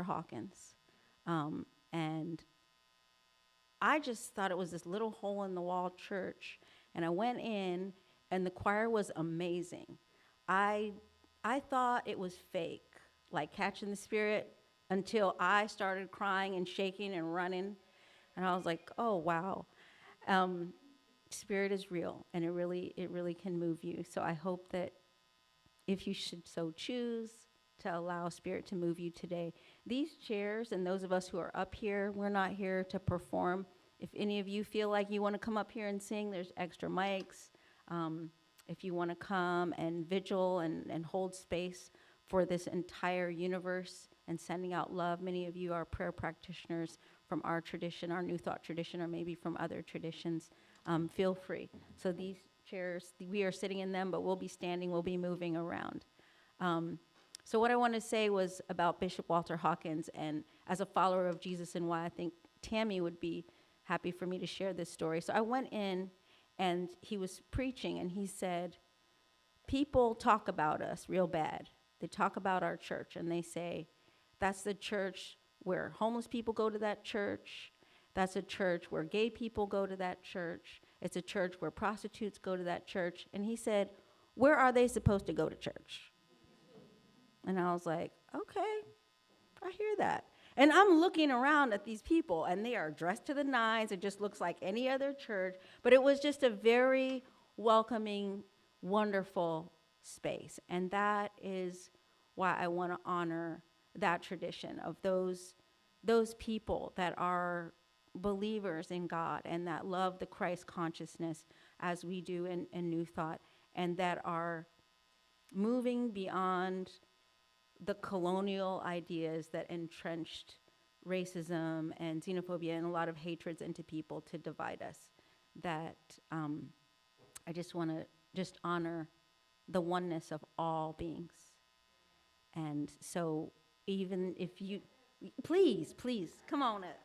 Hawkins. And I just thought it was this little hole-in-the-wall church. And I went in, and the choir was amazing. I thought it was fake, like Catching the Spirit, until I started crying and shaking and running. And I was like, oh, wow. Spirit is real, and it really can move you. So I hope that if you should so choose to allow Spirit to move you today. These chairs and those of us who are up here, we're not here to perform. If any of you feel like you want to come up here and sing, there's extra mics. If you want to come and vigil and hold space for this entire universe and sending out love, many of you are prayer practitioners from our tradition, our New Thought tradition, or maybe from other traditions. Feel free. So these chairs, we are sitting in them, but we'll be standing, we'll be moving around. So what I want to say was about Bishop Walter Hawkins, and as a follower of Jesus, and why I think Tammy would be happy for me to share this story. So I went in, and he was preaching, and he said, people talk about us real bad. They talk about our church, and they say, that's the church where homeless people go to that church. That's a church where gay people go to that church. It's a church where prostitutes go to that church. And he said, where are they supposed to go to church? And I was like, okay, I hear that. And I'm looking around at these people, and they are dressed to the nines. It just looks like any other church. But it was just a very welcoming, wonderful space. And that is why I want to honor that tradition of those people that are believers in God and that love the Christ consciousness as we do in New Thought, and that are moving beyond the colonial ideas that entrenched racism and xenophobia and a lot of hatreds into people to divide us. That I just want to honor the oneness of all beings. And so even if you, please, come on up.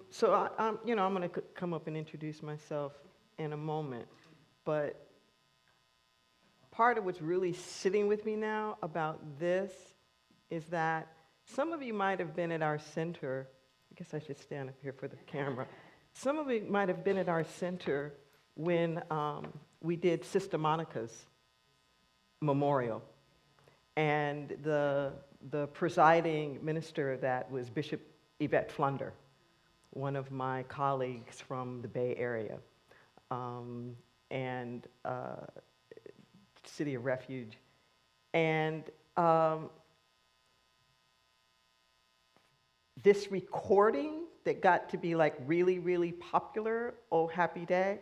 So I'm going to come up and introduce myself in a moment, but part of what's really sitting with me now about this is that some of you might have been at our center. I guess I should stand up here for the camera. Some of you might have been at our center when we did Sister Monica's memorial, and the presiding minister that was Bishop Yvette Flunder, one of my colleagues from the Bay Area, and City of Refuge. And this recording that got to be like really, really popular, Oh Happy Day,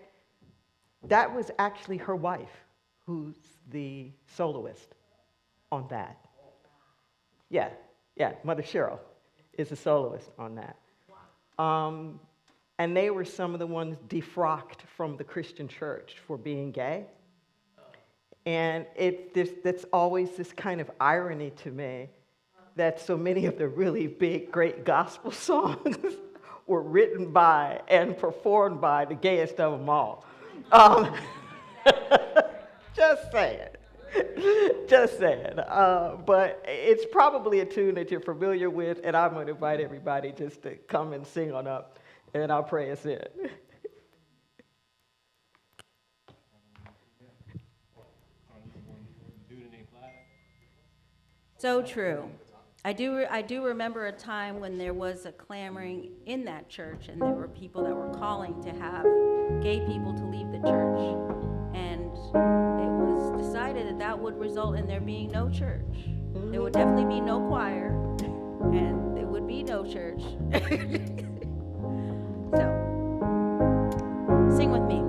that was actually her wife, who's the soloist on that. Yeah, Mother Cheryl is a soloist on that. And they were some of the ones defrocked from the Christian church for being gay. And that's always this kind of irony to me that so many of the really big, great gospel songs were written by and performed by the gayest of them all. Just saying. But it's probably a tune that you're familiar with, and I'm going to invite everybody just to come and sing on up, and I'll pray us in. So true. I do remember a time when there was a clamoring in that church, and there were people that were calling to have gay people to leave the church. And it was decided that that would result in there being no church. There would definitely be no choir, and there would be no church. So, sing with me.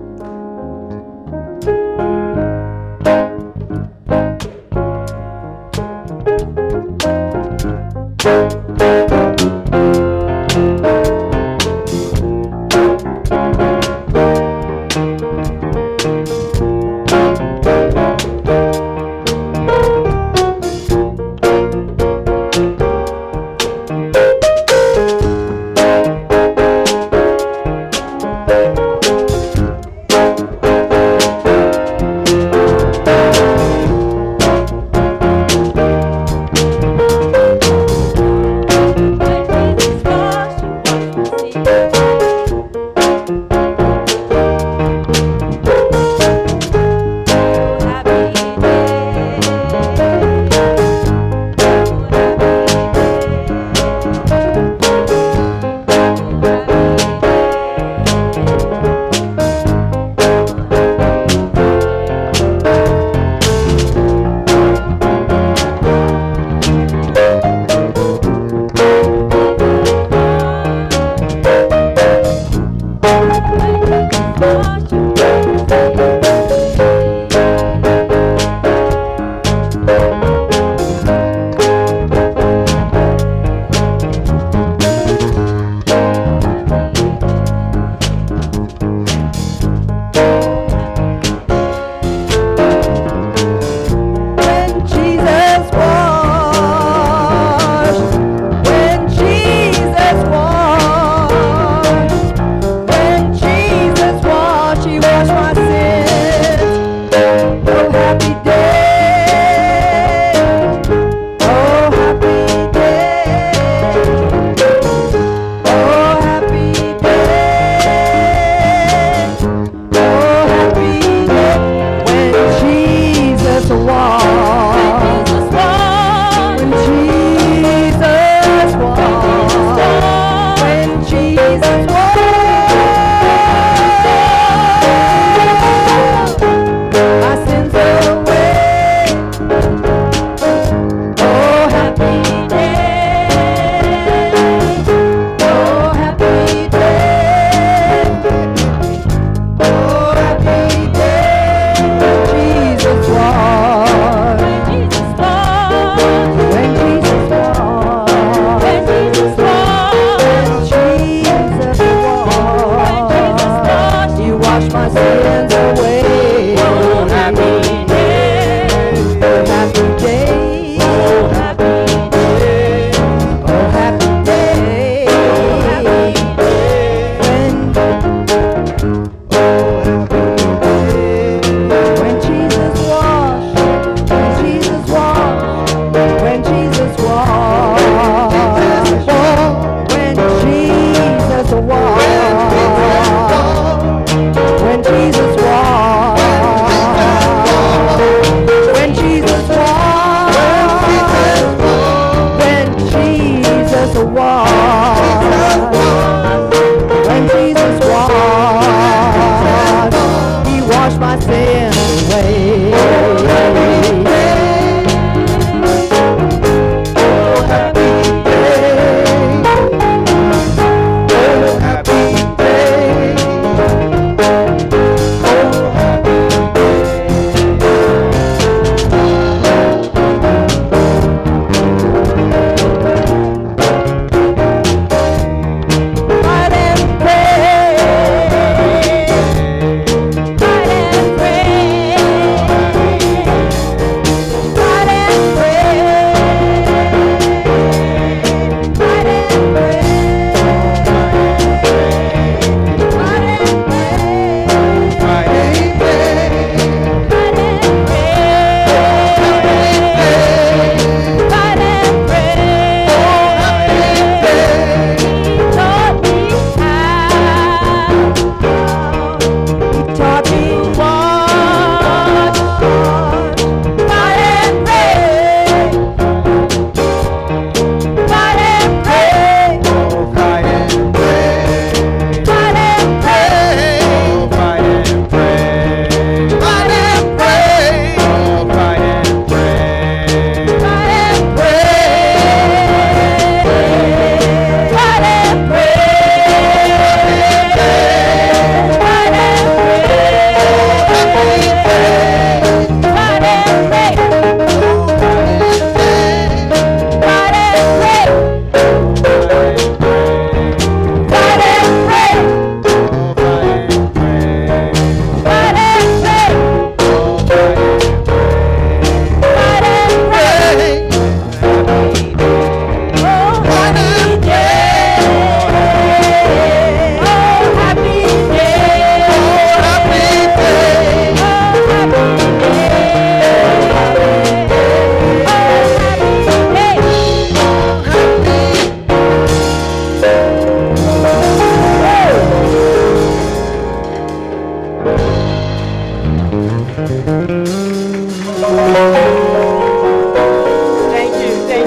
Thank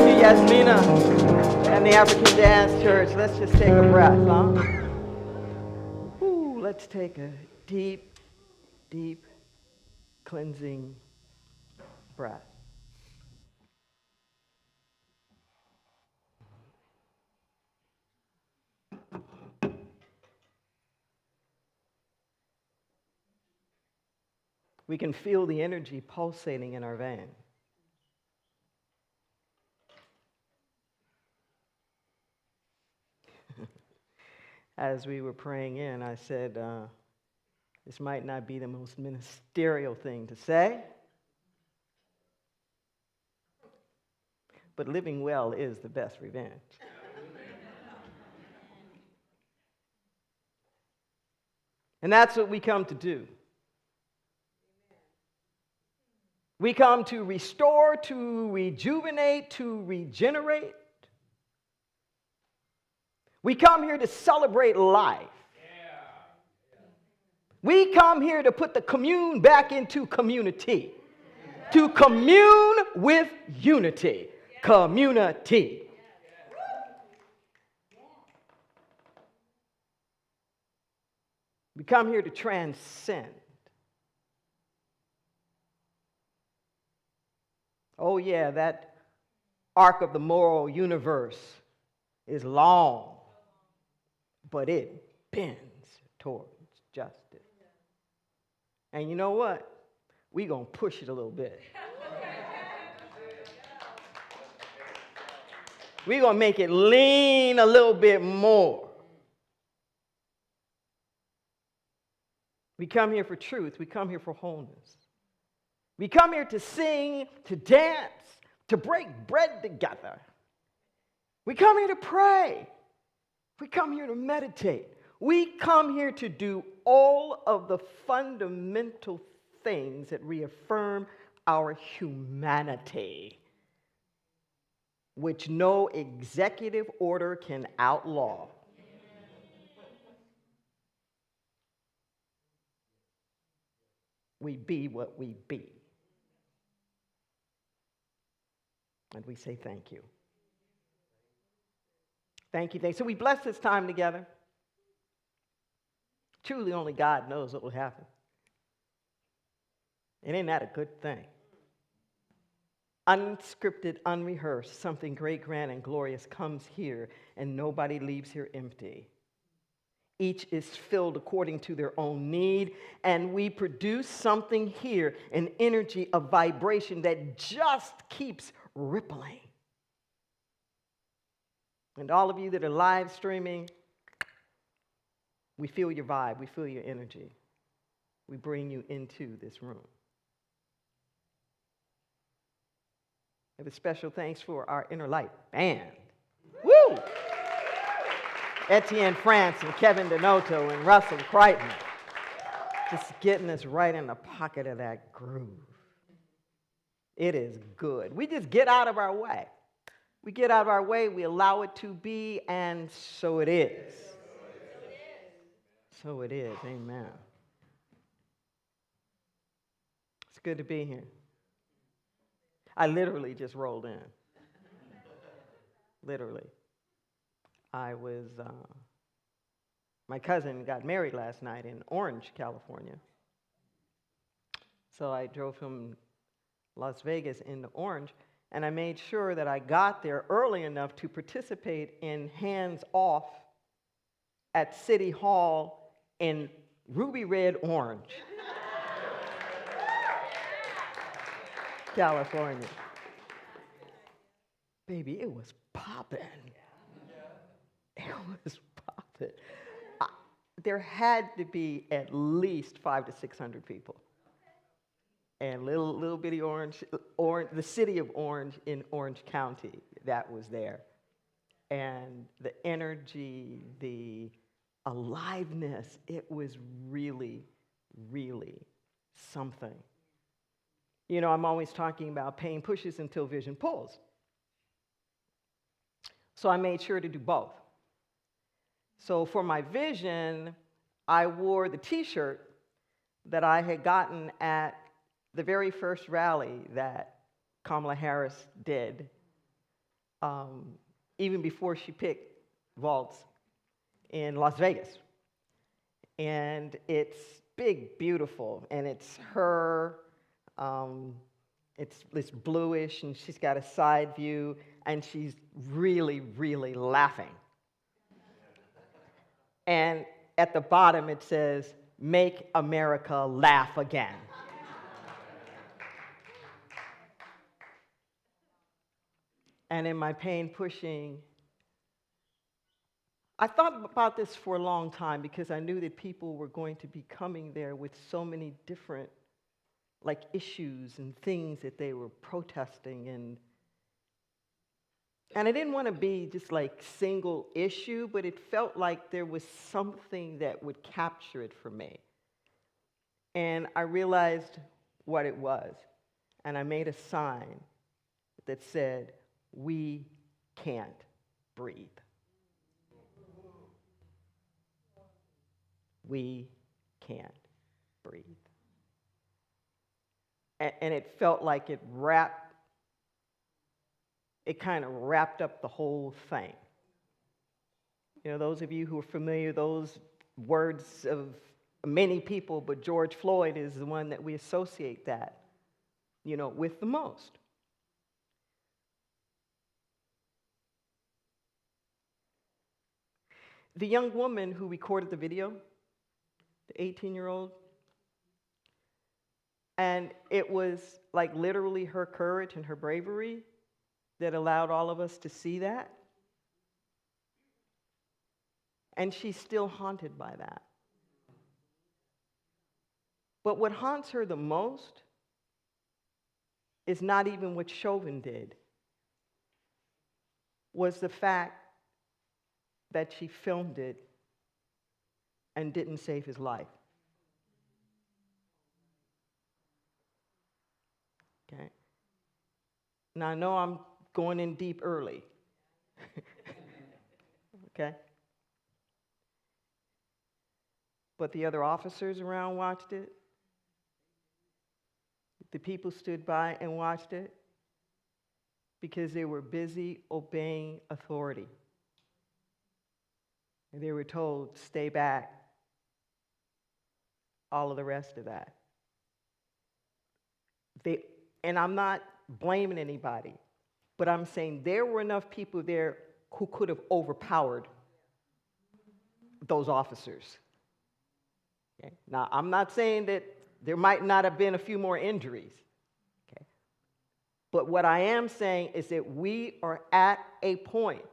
you, Yasmina and the African Dance Church. Let's just take a breath, huh? Ooh, let's take a deep, deep, cleansing breath. We can feel the energy pulsating in our veins. As we were praying in, I said, this might not be the most ministerial thing to say, but living well is the best revenge. And that's what we come to do. We come to restore, to rejuvenate, to regenerate. We come here to celebrate life. We come here to put the commune back into community. To commune with unity. Community. We come here to transcend. Oh yeah, that arc of the moral universe is long, but it bends towards justice. And you know what? We're going to push it a little bit. We're going to make it lean a little bit more. We come here for truth. We come here for wholeness. We come here to sing, to dance, to break bread together. We come here to pray. We come here to meditate. We come here to do all of the fundamental things that reaffirm our humanity, which no executive order can outlaw. We be what we be. And we say thank you. Thank you, thank you. So we bless this time together. Truly, only God knows what will happen. And ain't that a good thing? Unscripted, unrehearsed, something great, grand, and glorious comes here, and nobody leaves here empty. Each is filled according to their own need, and we produce something here, an energy, a vibration that just keeps rippling. And all of you that are live streaming, we feel your vibe, we feel your energy. We bring you into this room. I have a special thanks for our Inner Light band. Woo! Etienne France and Kevin Donato and Russell Crichton. Just getting us right in the pocket of that groove. It is good. We just get out of our way. We get out of our way, we allow it to be, and so it is. So it is. Amen. It's good to be here. I literally just rolled in. Literally. My cousin got married last night in Orange, California. So I drove from Las Vegas into Orange, and I made sure that I got there early enough to participate in Hands Off at City Hall in ruby red orange, California. Baby, it was popping. It was popping. There had to be at least 500 to 600 people. And little bitty Orange, the city of Orange in Orange County, that was there. And the energy, the aliveness, it was really, really something. You know, I'm always talking about pain pushes until vision pulls. So I made sure to do both. So for my vision, I wore the t-shirt that I had gotten at the very first rally that Kamala Harris did, even before she picked Waltz in Las Vegas. And it's big, beautiful, and it's her, it's bluish, and she's got a side view, and she's really, really laughing. And at the bottom it says, "Make America Laugh Again." And in my pain pushing, I thought about this for a long time because I knew that people were going to be coming there with so many different issues and things that they were protesting, and I didn't want to be just single issue, but it felt like there was something that would capture it for me. And I realized what it was. and I made a sign that said, "We can't breathe." We can't breathe. And it felt like it kind of wrapped up the whole thing. You know, those of you who are familiar, those words of many people, but George Floyd is the one that we associate that, with the most. The young woman who recorded the video, the 18-year-old, and it was like literally her courage and her bravery that allowed all of us to see that. And she's still haunted by that. But what haunts her the most is not even what Chauvin did, was the fact that she filmed it and didn't save his life. Okay? Now, I know I'm going in deep early. Okay? But the other officers around watched it. The people stood by and watched it because they were busy obeying authority. And they were told, stay back, all of the rest of that. And I'm not blaming anybody, but I'm saying there were enough people there who could have overpowered those officers. Okay? Now, I'm not saying that there might not have been a few more injuries. Okay? But what I am saying is that we are at a point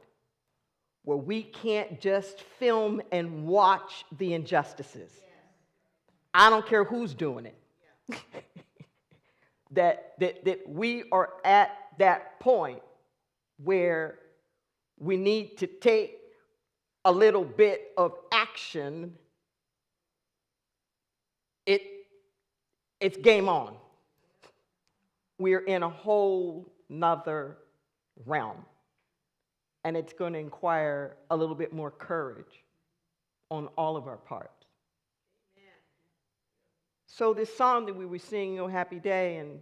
where we can't just film and watch the injustices. Yes. I don't care who's doing it. Yeah. that we are at that point where we need to take a little bit of action. It's game on. We're in a whole nother realm. And it's going to require a little bit more courage on all of our parts. Amen. So this song that we were singing, "Oh Happy Day," and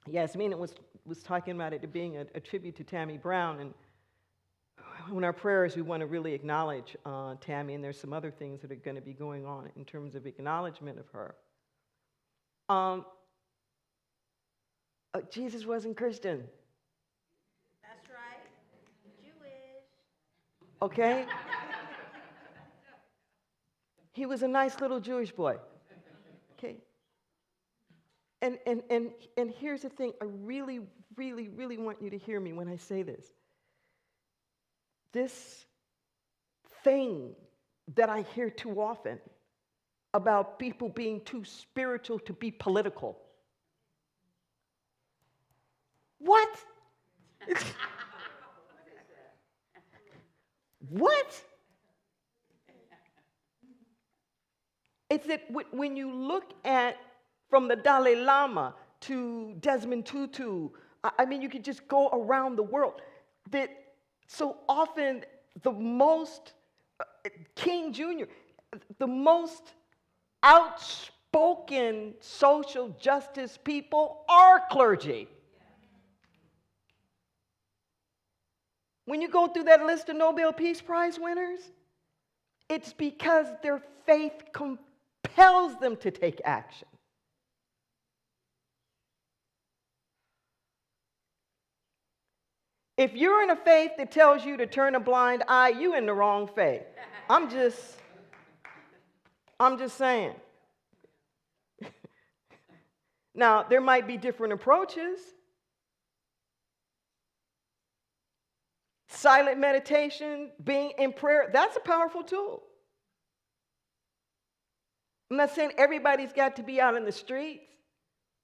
Yasmina was talking about it being a tribute to Tammy Brown. And in our prayers, we want to really acknowledge Tammy, and there's some other things that are going to be going on in terms of acknowledgement of her. Jesus wasn't Christian. That's right. Jewish. Okay? He was a nice little Jewish boy. Okay? And here's the thing. I really, really, really want you to hear me when I say this. This thing that I hear too often about people being too spiritual to be political. What? What? It's that when you look at, from the Dalai Lama to Desmond Tutu, I mean, you could just go around the world, that so often the most, King Jr., the most outspoken social justice people are clergy. When you go through that list of Nobel Peace Prize winners, it's because their faith compels them to take action. If you're in a faith that tells you to turn a blind eye, you're in the wrong faith. I'm just saying. Now, there might be different approaches. Silent meditation, being in prayer, that's a powerful tool. I'm not saying everybody's got to be out in the streets,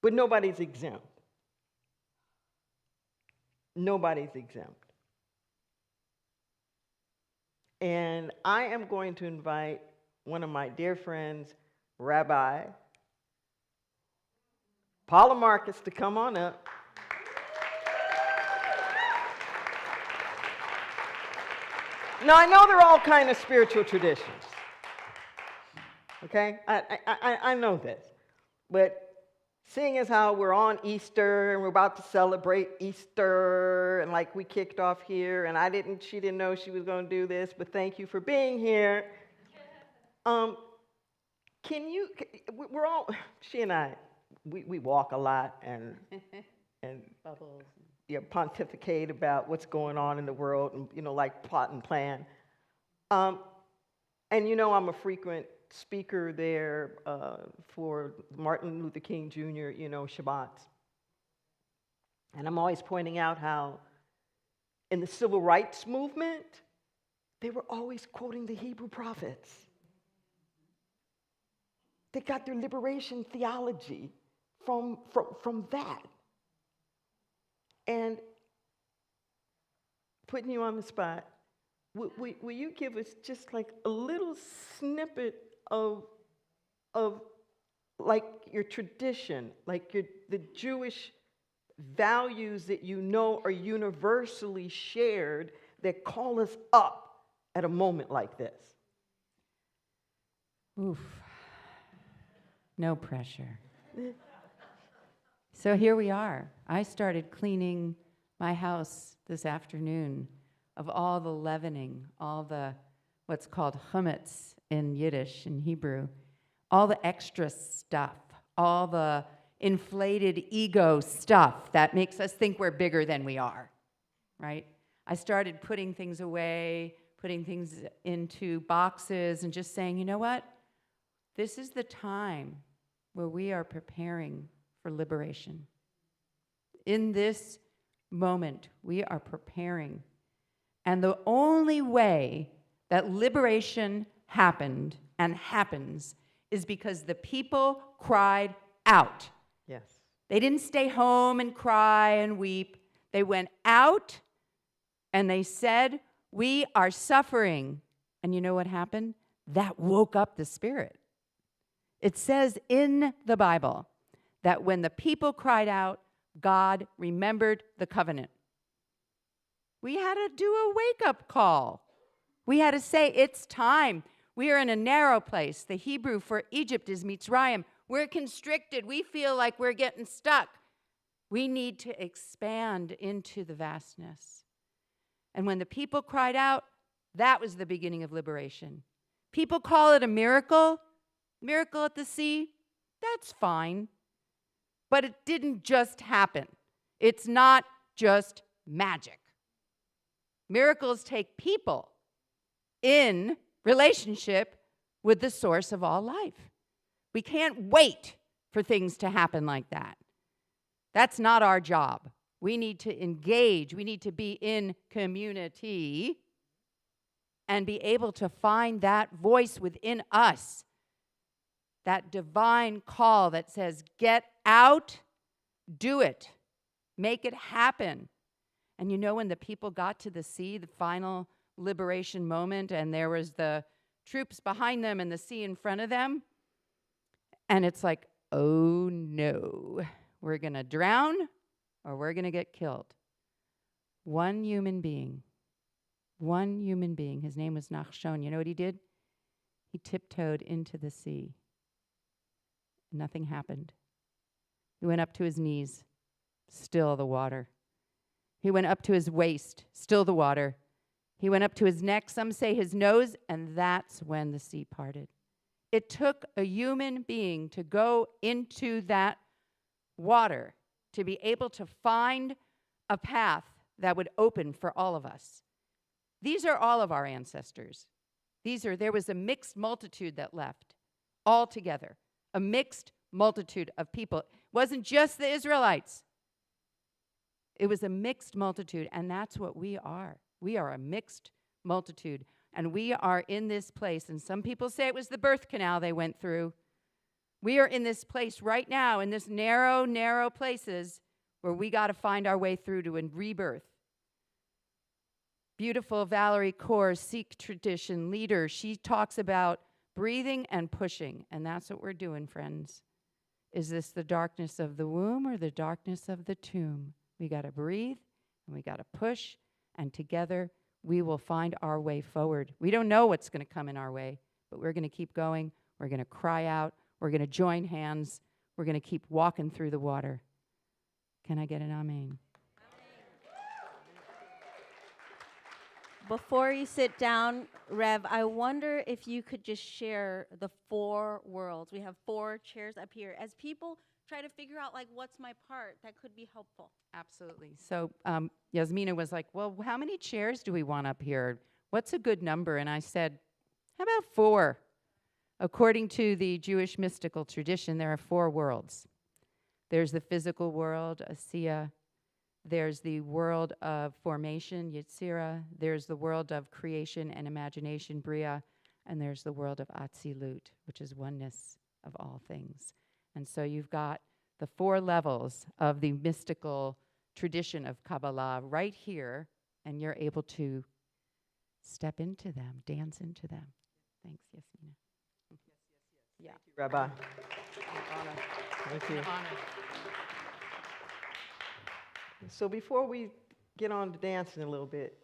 but nobody's exempt. Nobody's exempt. And I am going to invite one of my dear friends, Rabbi Paula Marcus to come on up. Now, I know they're all kind of spiritual traditions. Okay? I know this. But seeing as how we're on Easter and we're about to celebrate Easter, and like we kicked off here, and she didn't know she was going to do this, but thank you for being here. We're all, she and I, we walk a lot and Bubbles. Pontificate about what's going on in the world and, like plot and plan. And I'm a frequent speaker there for Martin Luther King Jr., Shabbats. And I'm always pointing out how in the civil rights movement, they were always quoting the Hebrew prophets. They got their liberation theology from that. And putting you on the spot, will you give us just like a little snippet of like your tradition, like the Jewish values that are universally shared that call us up at a moment like this? Oof. No pressure. So here we are. I started cleaning my house this afternoon of all the leavening, all the what's called chametz in Yiddish and Hebrew, all the extra stuff, all the inflated ego stuff that makes us think we're bigger than we are, right? I started putting things away, putting things into boxes and just saying, you know what? This is the time where we are preparing for liberation. In this moment, we are preparing. And the only way that liberation happened and happens is because the people cried out. Yes. They didn't stay home and cry and weep. They went out and they said, we are suffering. And you know what happened? That woke up the spirit. It says in the Bible that when the people cried out, God remembered the covenant. We had to do a wake-up call. We had to say, it's time. We are in a narrow place. The Hebrew for Egypt is Mitzrayim. We're constricted. We feel like we're getting stuck. We need to expand into the vastness. And when the people cried out, that was the beginning of liberation. People call it a miracle. Miracle at the sea, that's fine. But it didn't just happen. It's not just magic. Miracles take people in relationship with the source of all life. We can't wait for things to happen like that. That's not our job. We need to engage. We need to be in community and be able to find that voice within us, that divine call that says, get out, do it, make it happen. And you know, when the people got to the sea, the final liberation moment, and there was the troops behind them and the sea in front of them, and it's like, oh no, we're going to drown or we're going to get killed. One human being, his name was Nachshon. You know what he did? He tiptoed into the sea. Nothing happened. He went up to his knees, still the water. He went up to his waist, still the water. He went up to his neck, some say his nose, and that's when the sea parted. It took a human being to go into that water to be able to find a path that would open for all of us. These are all of our ancestors. There was a mixed multitude that left all together. A mixed multitude of people. It wasn't just the Israelites. It was a mixed multitude, and that's what we are. We are a mixed multitude, and we are in this place, and some people say it was the birth canal they went through. We are in this place right now, in this narrow, narrow places where we got to find our way through to a rebirth. Beautiful Valerie Kaur, Sikh tradition leader, she talks about breathing and pushing, and that's what we're doing, friends. Is this the darkness of the womb or the darkness of the tomb? We got to breathe and we got to push, and together we will find our way forward. We don't know what's going to come in our way, but we're going to keep going. We're going to cry out. We're going to join hands. We're going to keep walking through the water. Can I get an amen? Before you sit down, Rev, I wonder if you could just share the 4 worlds. We have 4 chairs up here. As people try to figure out, like, what's my part, that could be helpful. Absolutely. So Yasmina was like, well, how many chairs do we want up here? What's a good number? And I said, how about 4? According to the Jewish mystical tradition, there are 4 worlds. There's the physical world, Asiya. There's the world of formation, Yetzirah. There's the world of creation and imagination, Bria. And there's the world of Atzilut, which is oneness of all things. And so you've got the 4 levels of the mystical tradition of Kabbalah right here, and you're able to step into them, dance into them. Thanks, Yasmina. Yeah. Thank you, Rabbi. Thank you. So before we get on to dancing a little bit,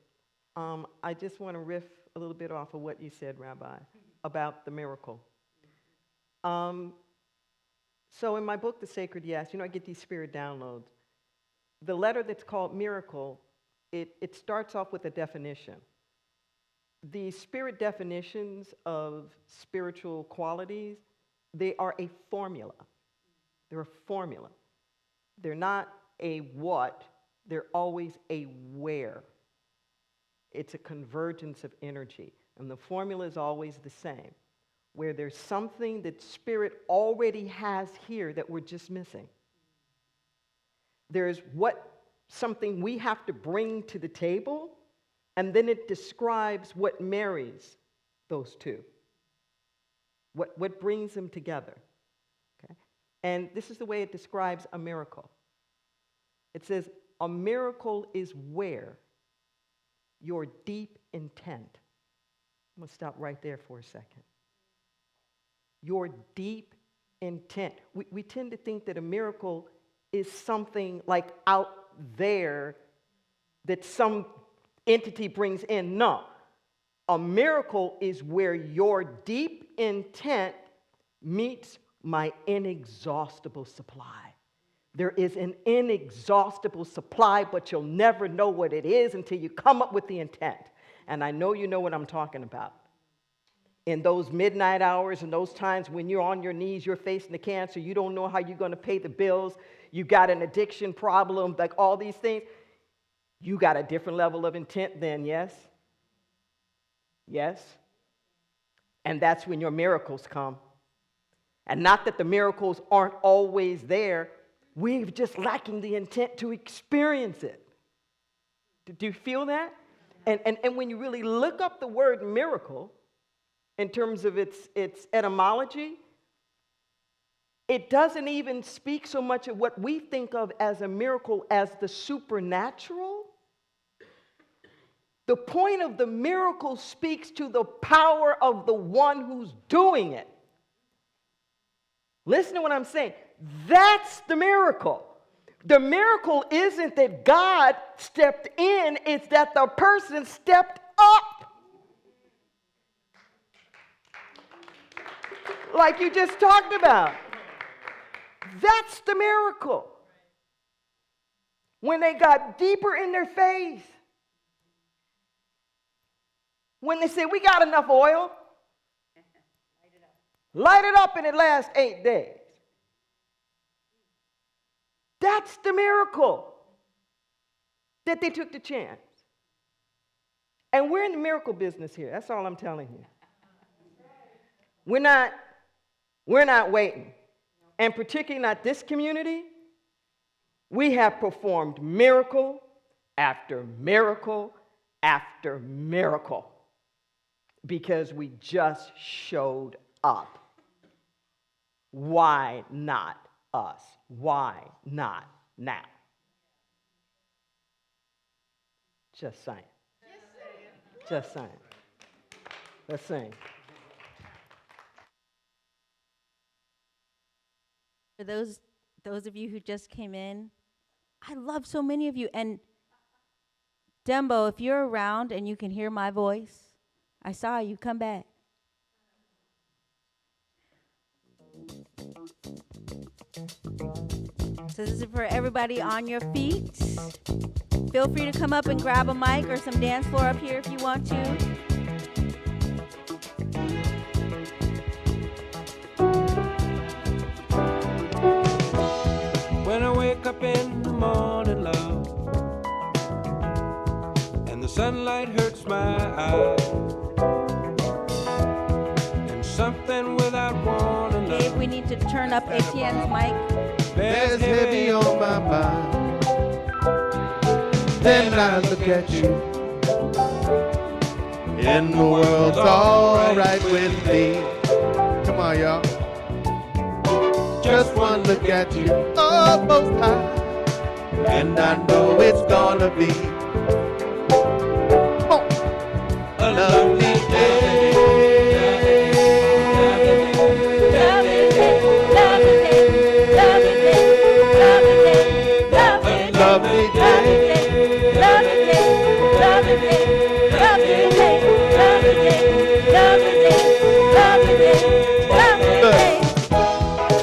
I just want to riff a little bit off of what you said, Rabbi, about the miracle. So in my book, The Sacred Yes, I get these spirit downloads. The letter that's called miracle, it starts off with a definition. The spirit definitions of spiritual qualities, they are a formula. They're a formula. They're not a what, they're always a where. It's a convergence of energy, and the formula is always the same, where there's something that spirit already has here that we're just missing. There's something we have to bring to the table, and then it describes what marries those two, what brings them together. Okay? And this is the way it describes a miracle. It says, a miracle is where your deep intent. I'm going to stop right there for a second. Your deep intent. We tend to think that a miracle is something like out there that some entity brings in. No. A miracle is where your deep intent meets my inexhaustible supply. There is an inexhaustible supply, but you'll never know what it is until you come up with the intent. And I know you know what I'm talking about. In those midnight hours and those times when you're on your knees, you're facing the cancer, you don't know how you're going to pay the bills, you got an addiction problem, like all these things, you got a different level of intent then, yes? Yes? And that's when your miracles come. And not that the miracles aren't always there, we're just lacking the intent to experience it. Do you feel that? And when you really look up the word miracle, in terms of its etymology, it doesn't even speak so much of what we think of as a miracle as the supernatural. The point of the miracle speaks to the power of the one who's doing it. Listen to what I'm saying. That's the miracle. The miracle isn't that God stepped in, it's that the person stepped up. Like you just talked about. That's the miracle. When they got deeper in their faith. When they said, we got enough oil. Light it up and it lasts 8 days. That's the miracle. That they took the chance. And we're in the miracle business here. That's all I'm telling you. We're not waiting. And particularly not this community. We have performed miracle after miracle after miracle. Because we just showed up. Why not us? Why not now? Just saying. Just saying. Let's sing. For those of you who just came in, I love so many of you. And Dembo, if you're around and you can hear my voice, I saw you. Come back. So this is for everybody on your feet. Feel free to come up and grab a mic or some dance floor up here if you want to. When I wake up in the morning, love, and the sunlight hurts my eyes, and something without warning, Dave, love, we need to turn up Etienne's mic. bears heavy on my mind. Then I look at you, and the world's all right with me. Come on, y'all. Just one look at you, oh, most high, and I know it's gonna be a lovely day.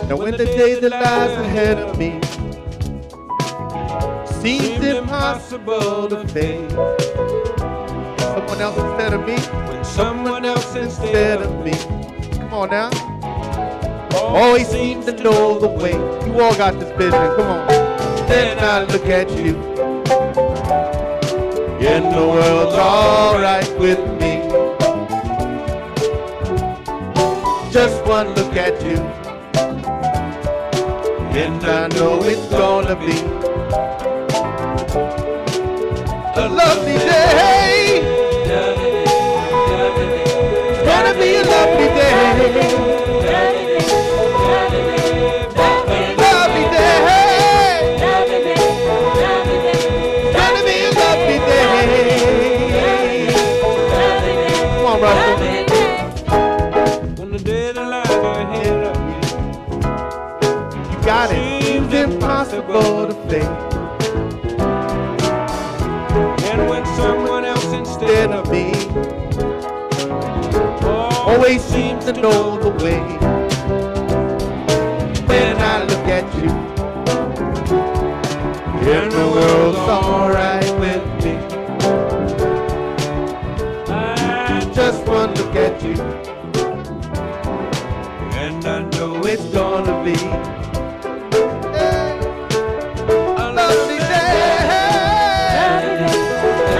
Now when the day that lies ahead of me seems impossible to face, Someone else instead of me. when someone else Instead of me. Come on now. Always seems to know the way. You all got this vision. Come on. then I look at you, and the world's all right with me. Just one look at you, and I know it's gonna be a lovely day. It's gonna be a lovely day. Lovely day. It's gonna be a lovely day. Come on, Russell. When the day that lies ahead of me You got it. seems impossible to face, and when someone else instead of me Always seems to know the way. when I look at you, and the world's alright with me. I just one look at you, and I know it's gonna be a lovely day.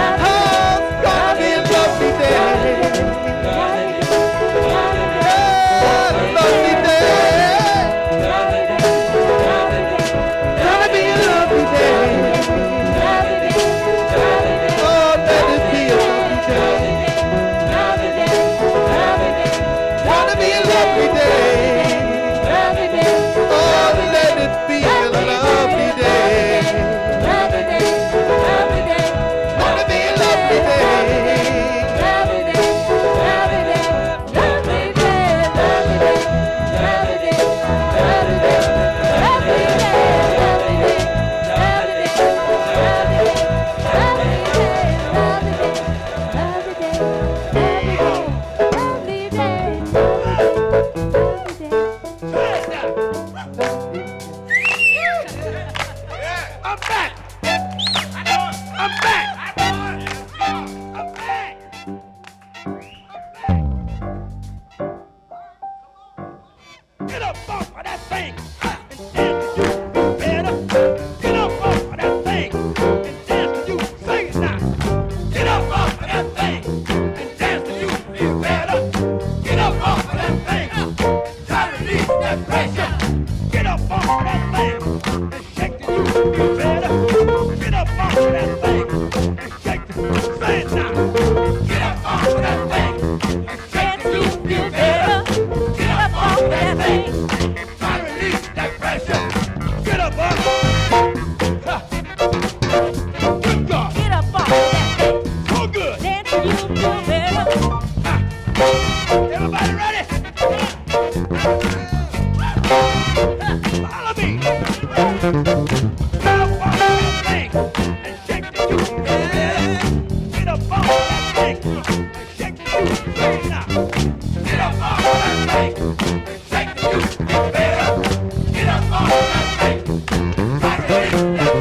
Oh, it's gonna be a lovely day. Lovely day. Gonna be a lovely day.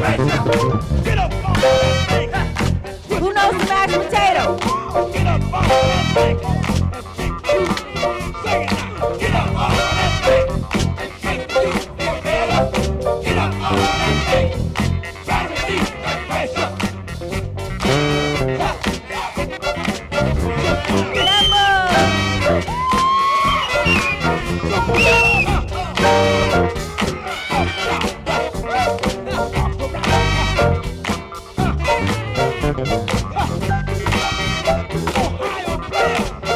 Get up on that thing. Who knows the mashed potato? Get up on that thing. Sing it now. Get up on that thing. Shake your head up. Get up on that thing. Try to beat that pressure. Ohio,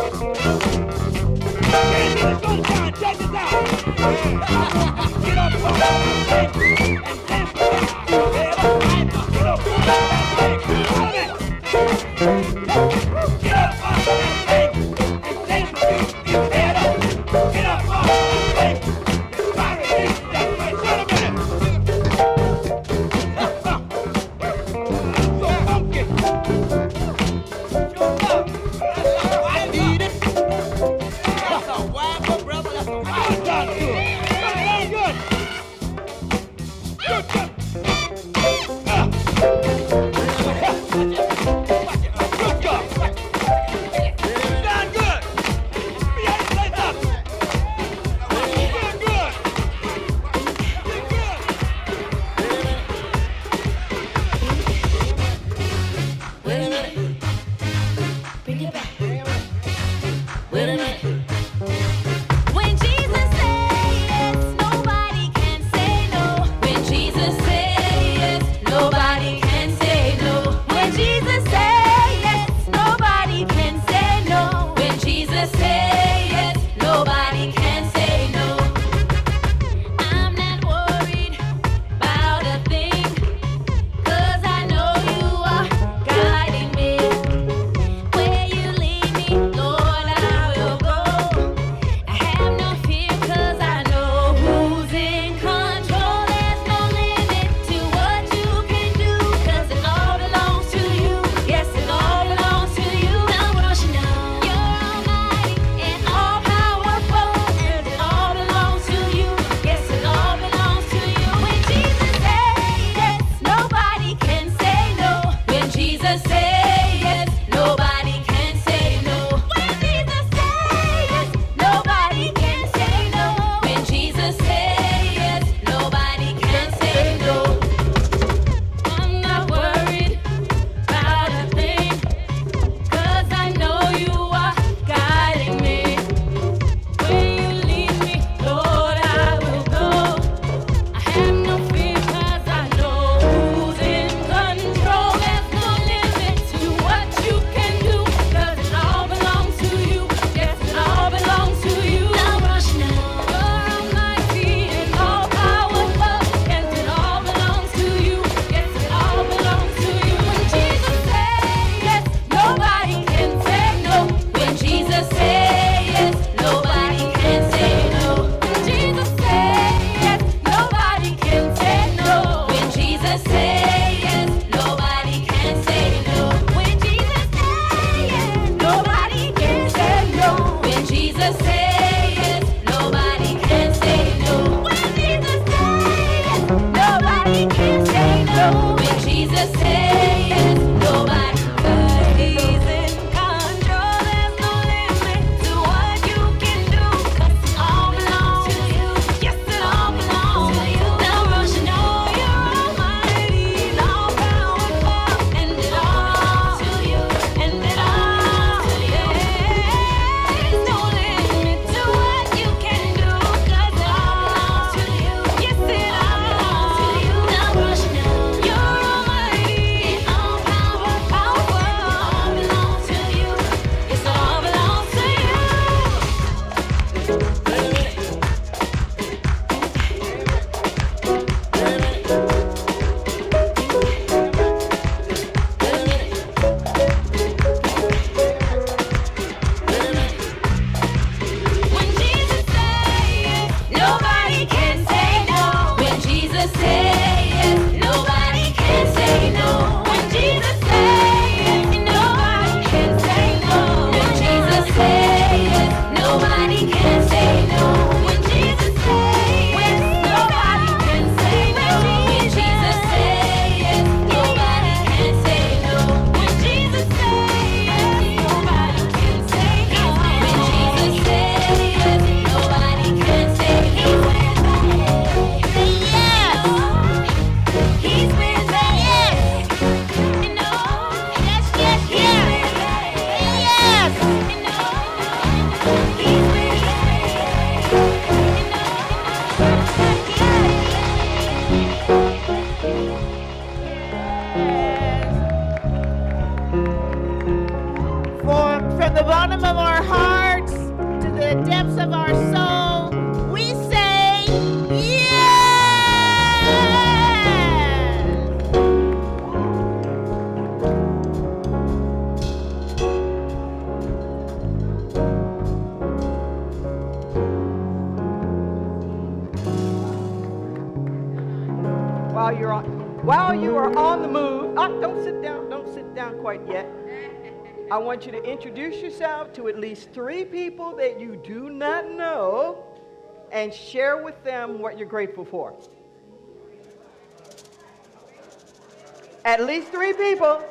From the bottom of our hearts to the depths of our soul, we say yes! While you are on the move, don't sit down quite yet. I want you to introduce yourself to at least 3 people that you do not know and share with them what you're grateful for. At least 3 people.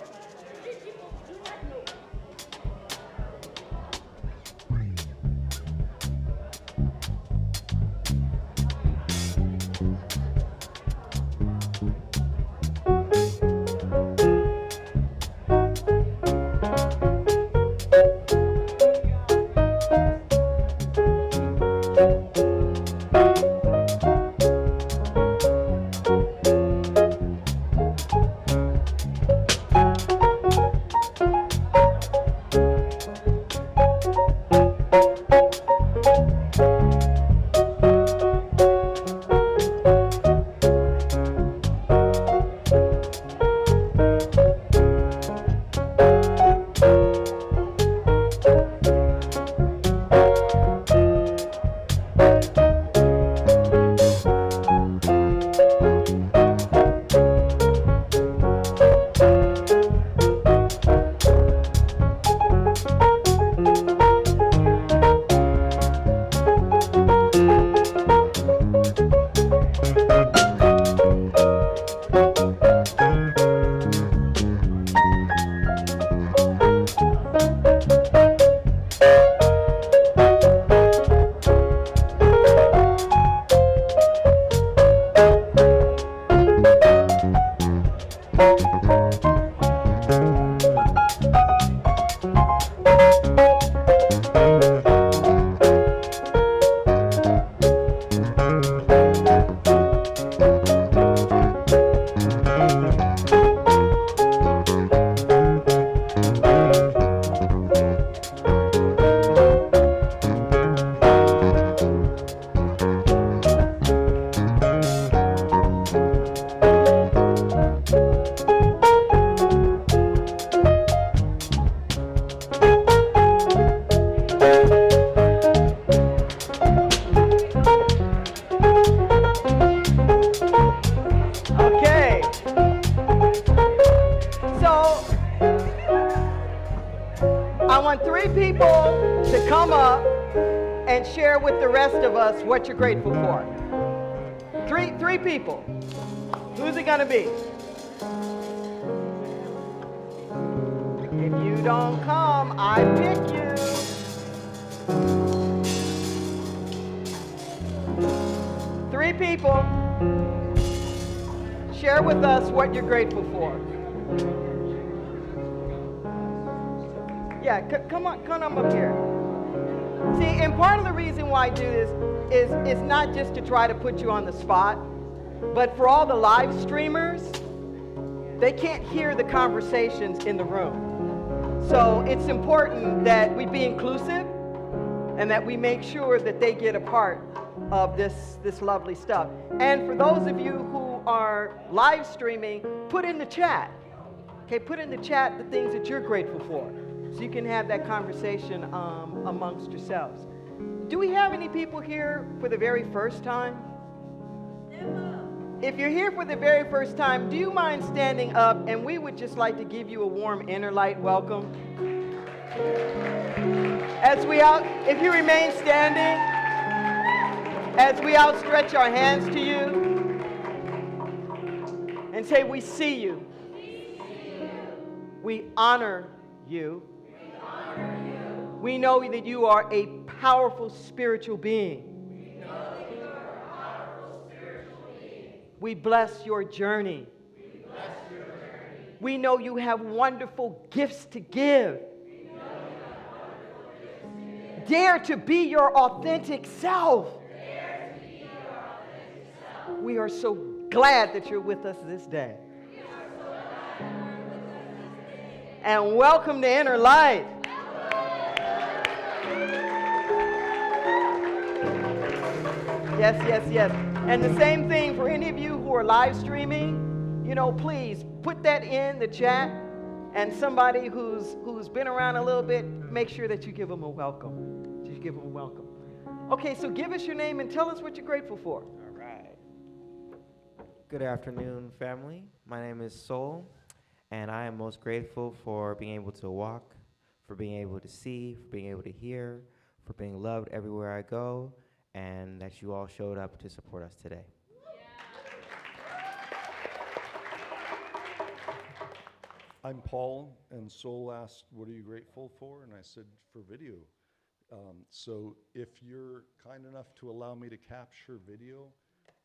What you're grateful for. Three people. Who's it gonna be? If you don't come, I pick you. Three people. Share with us what you're grateful for. Yeah, come on up here. See, and part of the reason why I do this is not just to try to put you on the spot, but for all the live streamers, they can't hear the conversations in the room. So it's important that we be inclusive and that we make sure that they get a part of this lovely stuff. And for those of you who are live streaming, put in the chat. Okay, put in the chat the things that you're grateful for, so you can have that conversation amongst yourselves. Do we have any people here for the very first time? If you're here for the very first time, do you mind standing up? And we would just like to give you a warm inner light welcome. If you remain standing, as we outstretch our hands to you and say, we see you. We honor you. We know that you are a powerful spiritual being. We bless your journey. We know you have wonderful gifts to give. Dare to be your authentic self. We are so glad that you're with us this day. And welcome to Inner Light. Yes, yes, yes. And the same thing for any of you who are live streaming, you know, please put that in the chat. And somebody who's been around a little bit, make sure that you give them a welcome. You give them a welcome. Okay, so give us your name and tell us what you're grateful for. All right. Good afternoon, family. My name is Soul, and I am most grateful for being able to walk, for being able to see, for being able to hear, for being loved everywhere I go, and that you all showed up to support us today. I'm Paul, and Soul asked, what are you grateful for? And I said, for video. So if you're kind enough to allow me to capture video,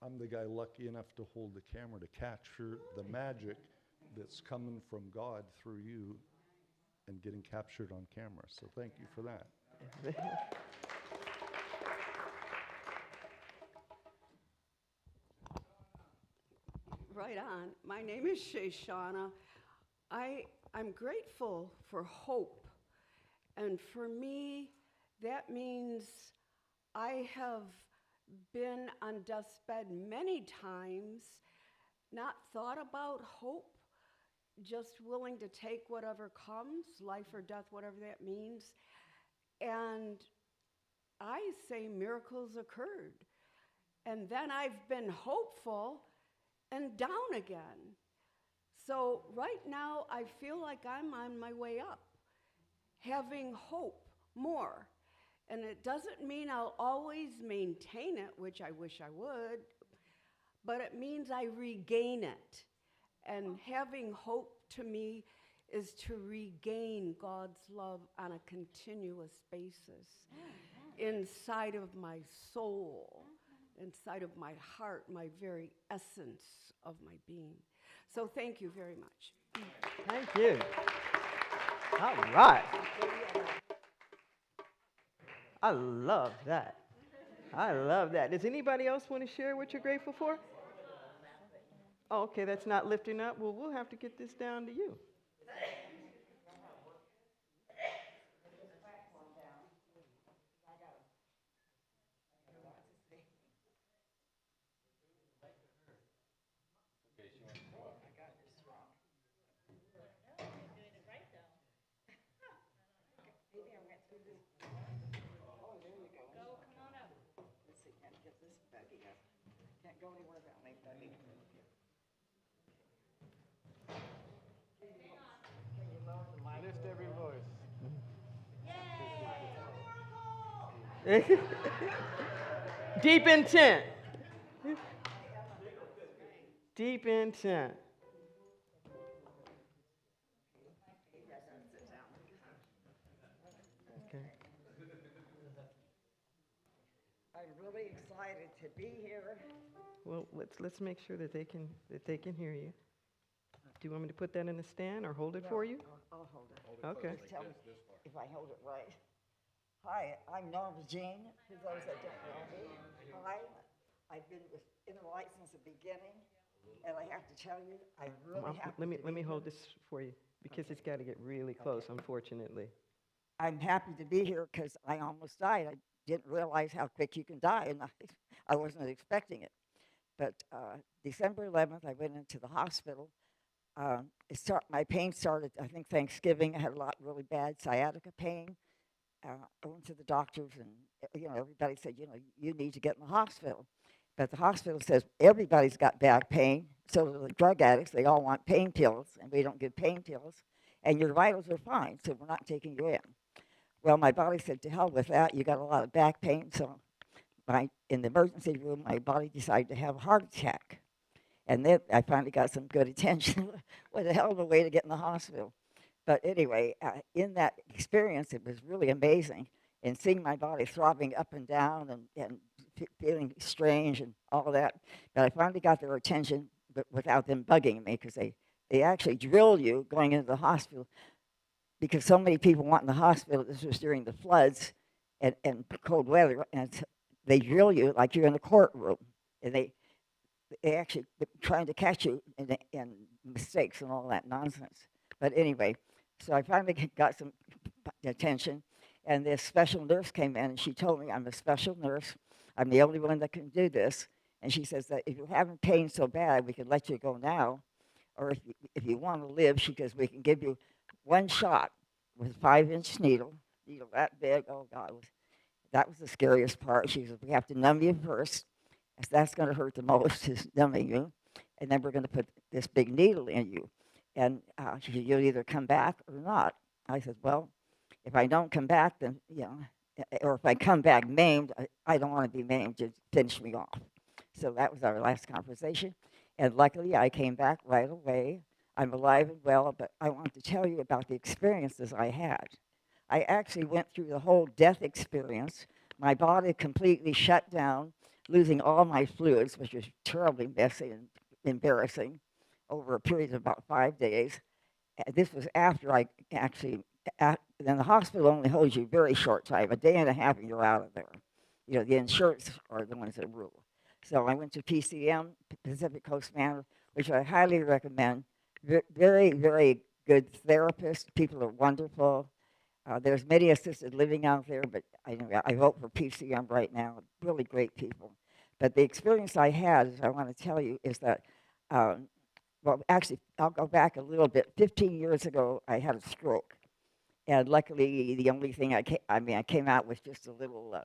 I'm the guy lucky enough to hold the camera to capture the magic that's coming from God through you and getting captured on camera. So thank you for that. Right on. My name is Shoshana. I'm grateful for hope. And for me, that means I have been on deathbed many times, not thought about hope, just willing to take whatever comes, life or death, whatever that means. And I say miracles occurred. And then I've been hopeful and down again. So right now, I feel like I'm on my way up, having hope more. And it doesn't mean I'll always maintain it, which I wish I would, but it means I regain it. And having hope to me is to regain God's love on a continuous basis inside of my soul, inside of my heart, my very essence of my being. So thank you very much. Thank you. All right. I love that. I love that. Does anybody else want to share what you're grateful for? Oh, okay, that's not lifting up. Well, we'll have to get this down to you. Lift every voice. Deep intent. Deep intent. Okay. I'm really excited to be here. Well, let's make sure that they can hear you. Do you want me to put that in the stand or hold it for you? I'll hold it. Okay. Just tell me if I hold it right. Hi, I'm Norma Jean, for those that don't know me. Hi, I've been with Inner Light since the beginning, and I have to tell you, I'm really happy. Let me hold this for you because it's got to get really close, unfortunately. I'm happy to be here because I almost died. I didn't realize how quick you can die, and I wasn't expecting it. But December 11th, I went into the hospital. My pain started, I think, Thanksgiving. I had a lot really bad sciatica pain. I went to the doctors, and everybody said, you need to get in the hospital. But the hospital says everybody's got back pain. So do the drug addicts. They all want pain pills, and we don't give pain pills. And your vitals are fine, so we're not taking you in. Well, my body said, to hell with that. You got a lot of back pain. So in the emergency room, my body decided to have a heart attack. And then I finally got some good attention. What a hell of a way to get in the hospital. But anyway, in that experience, it was really amazing. And seeing my body throbbing up and down and feeling strange and all that. But I finally got their attention without them bugging me, because they actually drill you going into the hospital, because so many people want in the hospital. This was during the floods and cold weather. And they drill you like you're in a courtroom. And they actually trying to catch you in mistakes and all that nonsense. But anyway, So I finally got some attention, and this special nurse came in, and she told me, I'm a special nurse. I'm the only one that can do this. And she says that if you're having pain so bad, we can let you go now. Or if you want to live, she goes, we can give you one shot with a 5-inch needle that big. Oh, God. That was the scariest part. She says, we have to numb you first. That's going to hurt the most, is numbing you. And then we're going to put this big needle in you. And she said, you'll either come back or not. I said, well, if I don't come back, then, or if I come back maimed, I don't want to be maimed. Just finish me off. So that was our last conversation. And luckily, I came back right away. I'm alive and well, but I want to tell you about the experiences I had. I actually went through the whole death experience. My body completely shut down, losing all my fluids, which was terribly messy and embarrassing, over a period of about 5 days. This was after I actually, then the hospital only holds you a very short time, a day and a half, and you're out of there. The insurance are the ones that rule. So I went to PCM, Pacific Coast Manor, which I highly recommend. Very, very good therapists. People are wonderful. There's many assisted living out there, but I vote for PCM right now. Really great people. But the experience I had, as I want to tell you, is that, well, actually, I'll go back a little bit. 15 years ago, I had a stroke. And luckily, the only thing I came out with just a little leg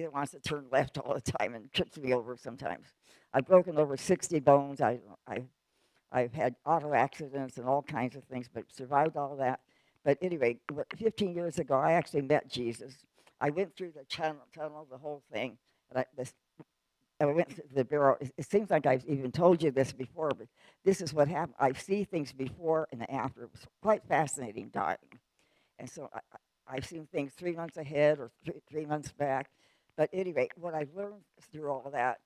that wants to turn left all the time and trips me over sometimes. I've broken over 60 bones. I've had auto accidents and all kinds of things, but survived all that. But anyway, 15 years ago, I actually met Jesus. I went through the tunnel, the whole thing. And I went to the bureau. It seems like I've even told you this before, but this is what happened. I see things before and after. It was quite fascinating dying. And so I've seen things 3 months ahead or 3 months back. But anyway, what I've learned through all that,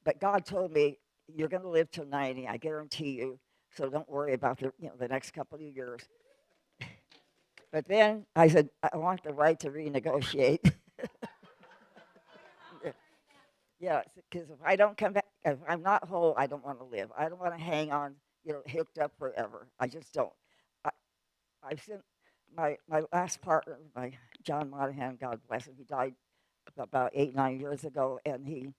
but God told me, you're going to live till 90, I guarantee you. So don't worry about the next couple of years. But then I said, I want the right to renegotiate. Yeah, because if I don't come back, if I'm not whole, I don't want to live. I don't want to hang on, hooked up forever. I just don't. I've seen my last partner, my John Monahan, God bless him, he died about 8-9 years ago, and he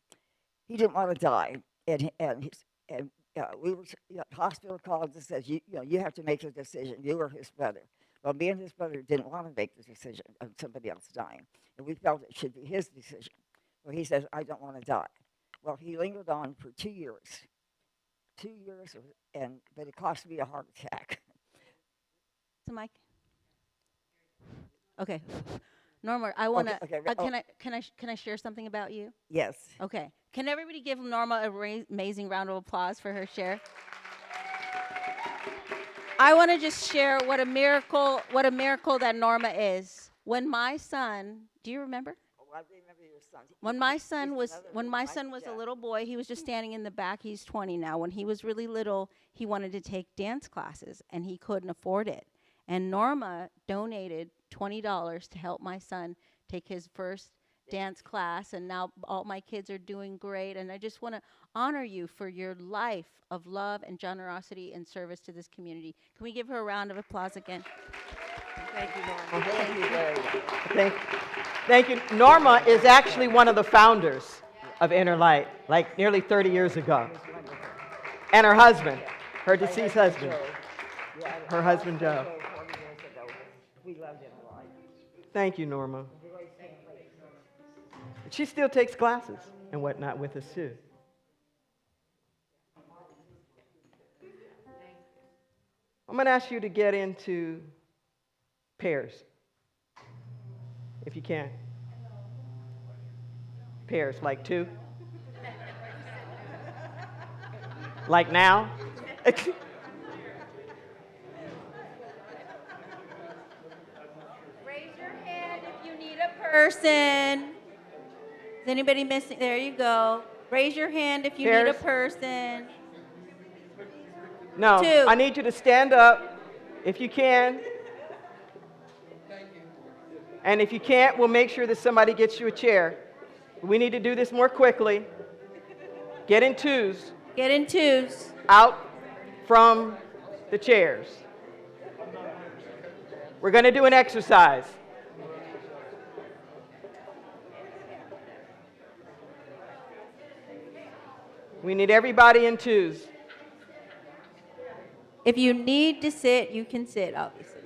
didn't want to die. And we were, hospital called and says, you have to make a decision. You or his brother. Well, me and his brother didn't want to make the decision of somebody else dying, and we felt it should be his decision. Well, he says, I don't want to die. Well, he lingered on for 2 years. 2 years, but it cost me a heart attack. So, Mike. Okay. Norma, I want to. Okay, can I share something about you? Yes. Okay. Can everybody give Norma an amazing round of applause for her share? I want to just share what a miracle that Norma is. When my son, do you remember? Oh, I remember your son. When my son was a little boy, he was just standing in the back. He's 20 now. When he was really little, he wanted to take dance classes, and he couldn't afford it. And Norma donated $20 to help my son take his first dance class, and now all my kids are doing great. And I just want to honor you for your life of love and generosity and service to this community. Can we give her a round of applause again? Thank you, Norma. Thank you very much. Thank you. Norma is actually one of the founders of Inner Light, like nearly 30 years ago. And her husband, her deceased husband, her husband Joe. We loved Inner Light. Thank you, Norma. She still takes classes and whatnot with us, too. I'm going to ask you to get into pairs, if you can. Pairs, like 2. Like now. Raise your hand if you need a person. Is anybody missing? There you go. Raise your hand if you need a person. No, 2. I need you to stand up if you can. And if you can't, we'll make sure that somebody gets you a chair. We need to do this more quickly. Get in 2s. Get in 2s. Out from the chairs. We're going to do an exercise. We need everybody in twos. If you need to sit, you can sit, obviously.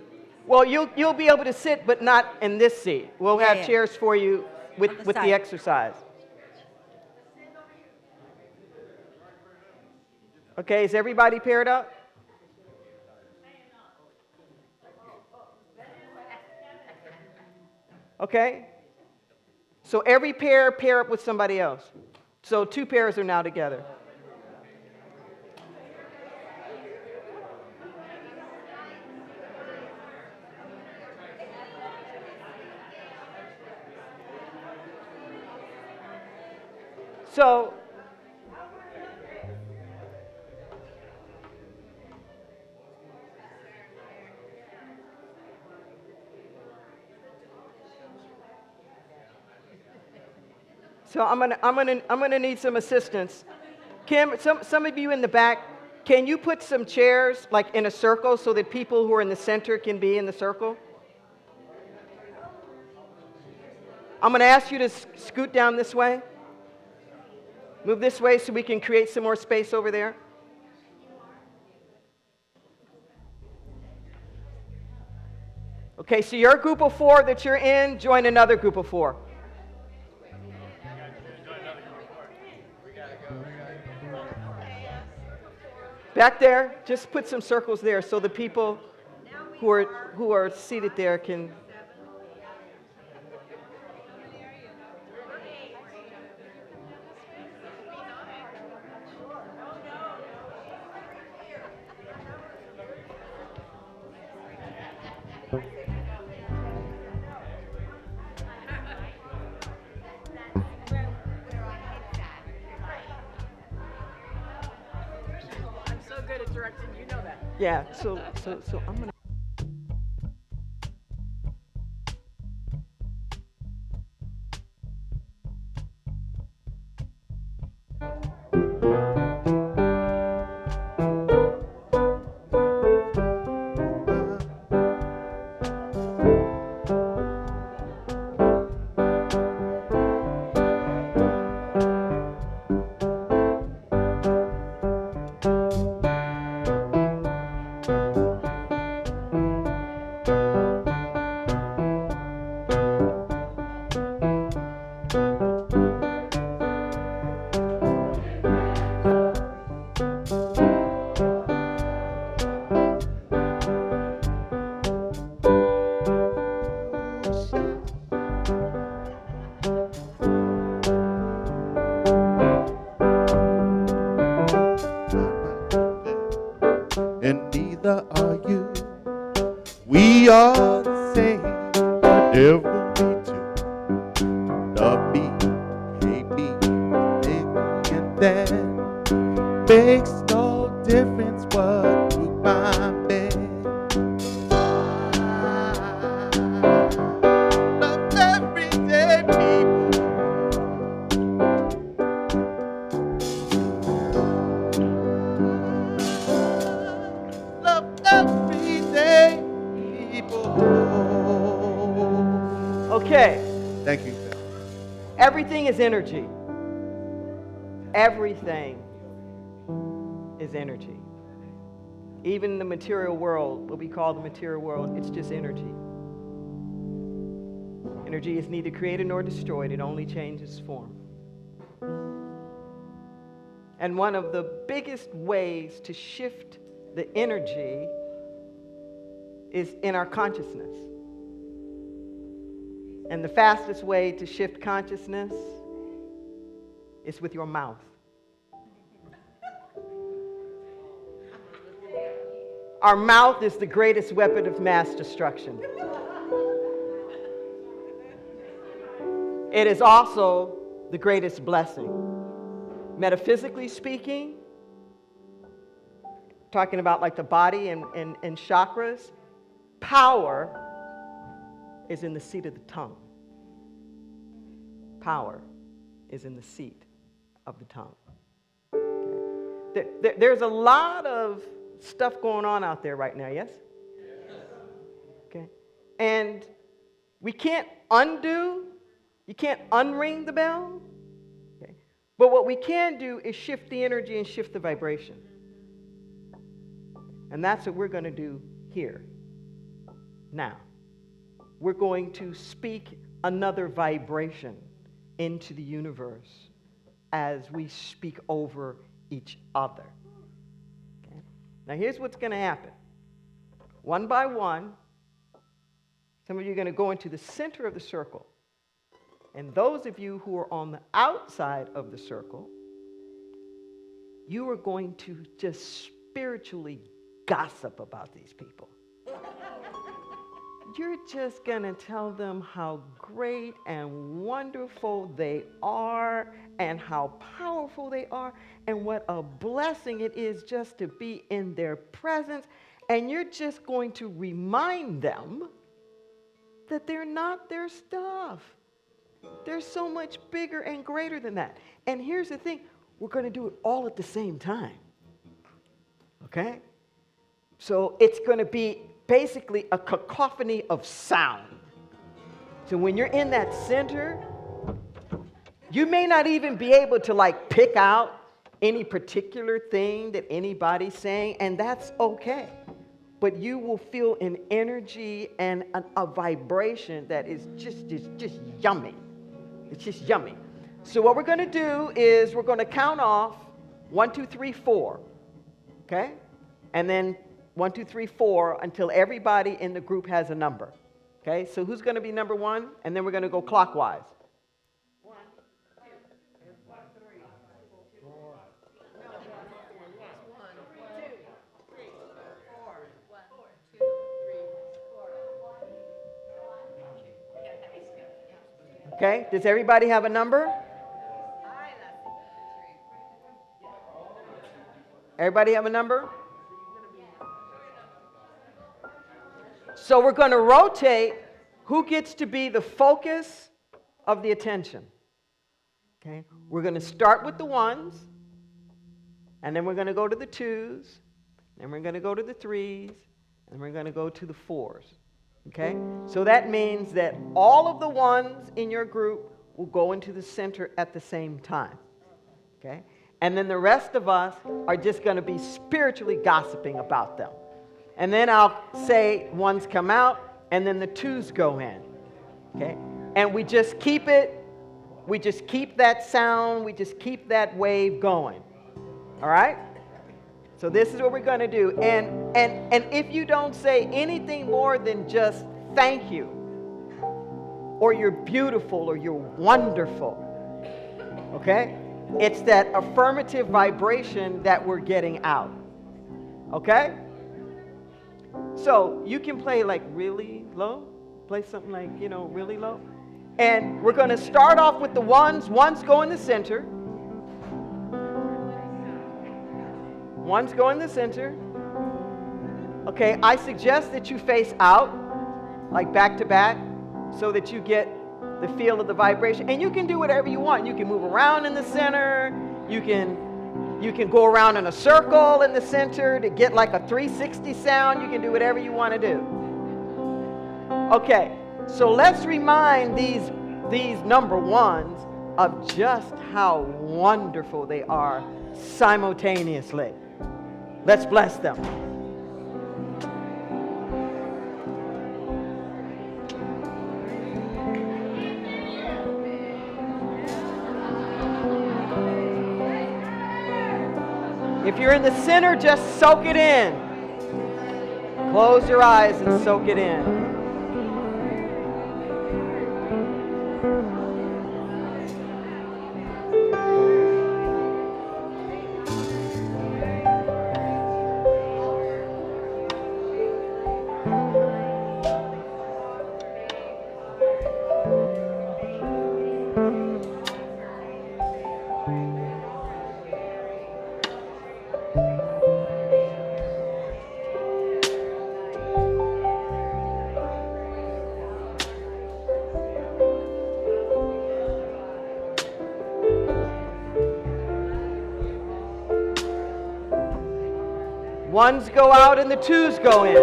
Well, you'll be able to sit, but not in this seat. We'll Yeah, have yeah. chairs for you with On the the side. exercise. Okay, is everybody paired up? Okay? So every pair up with somebody else. So 2 pairs are now together. So I'm gonna need some assistance. Kim, some of you in the back, can you put some chairs like in a circle so that people who are in the center can be in the circle? I'm gonna ask you to scoot down this way. Move this way so we can create some more space over there. Okay, so your group of 4 that you're in, join another group of 4. Back there, just put some circles there so the people who are seated there can. I'm so good at directing, you know that. Yeah, so I'm gonna. And neither are you. We are the same, whatever we do. Love me, hate me, this and that. Makes no difference what group I'm in. Love everyday people. Love everyday people. Okay, Thank you. everything is energy. Everything is energy. Even the material world, what we call the material world, it's just energy. Energy is neither created nor destroyed, it only changes form. And one of the biggest ways to shift the energy is in our consciousness. And the fastest way to shift consciousness is with your mouth. Our mouth is the greatest weapon of mass destruction. It is also the greatest blessing. Metaphysically speaking, talking about like the body and chakras, power is in the seat of the tongue. Power is in the seat of the tongue. There's a lot of stuff going on out there right now, yes? Okay. And we can't undo, you can't unring the bell. Okay. But what we can do is shift the energy and shift the vibration. And that's what we're going to do here. Now, we're going to speak another vibration into the universe as we speak over each other. Okay? Now, here's what's going to happen. One by one, some of you are going to go into the center of the circle. And those of you who are on the outside of the circle, you are going to just spiritually gossip about these people. You're just going to tell them how great and wonderful they are and how powerful they are and what a blessing it is just to be in their presence. And you're just going to remind them that they're not their stuff. They're so much bigger and greater than that. And here's the thing, we're going to do it all at the same time. Okay? So it's going to be basically a cacophony of sound. So when you're in that center, you may not even be able to like pick out any particular thing that anybody's saying, and that's okay. But you will feel an energy and a vibration that is just yummy. It's just yummy. So what we're going to do is we're going to count off 1, 2, 3, 4. Okay? And then 1, 2, 3, 4 until everybody in the group has a number. Okay? So who's going to be number 1? And then we're going to go clockwise. 1, 2, 3, 4. No, 1, 2, 3, 4. 1, 2, 3, 4. Okay? Does everybody have a number? Everybody have a number? So we're going to rotate who gets to be the focus of the attention. Okay? We're going to start with the 1s, and then we're going to go to the 2s, then we're going to go to the 3s, and we're going to go to the 4s. Okay? So that means that all of the 1s in your group will go into the center at the same time. Okay? And then the rest of us are just going to be spiritually gossiping about them. And then I'll say 1s come out, and then the 2s go in. Okay? And we just keep it, we just keep that sound, we just keep that wave going. All right? So this is what we're going to do. And if you don't say anything more than just thank you, or you're beautiful, or you're wonderful, okay? It's that affirmative vibration that we're getting out. Okay? So you can play like really low. Play something like, really low. And we're going to start off with the 1s. 1s go in the center. 1s go in the center. Okay, I suggest that you face out, like back to back, so that you get the feel of the vibration. And you can do whatever you want. You can move around in the center. You can go around in a circle in the center to get like a 360 sound. You can do whatever you want to do. Okay, so let's remind these number 1s of just how wonderful they are simultaneously. Let's bless them. If you're in the center, just soak it in. Close your eyes and soak it in. Ones go out and the twos go in.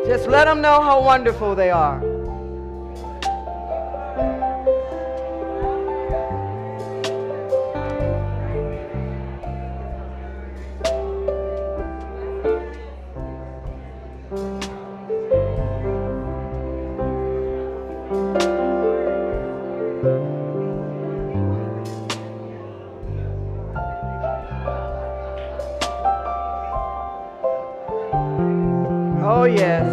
Just let them know how wonderful they are. Oh, yes.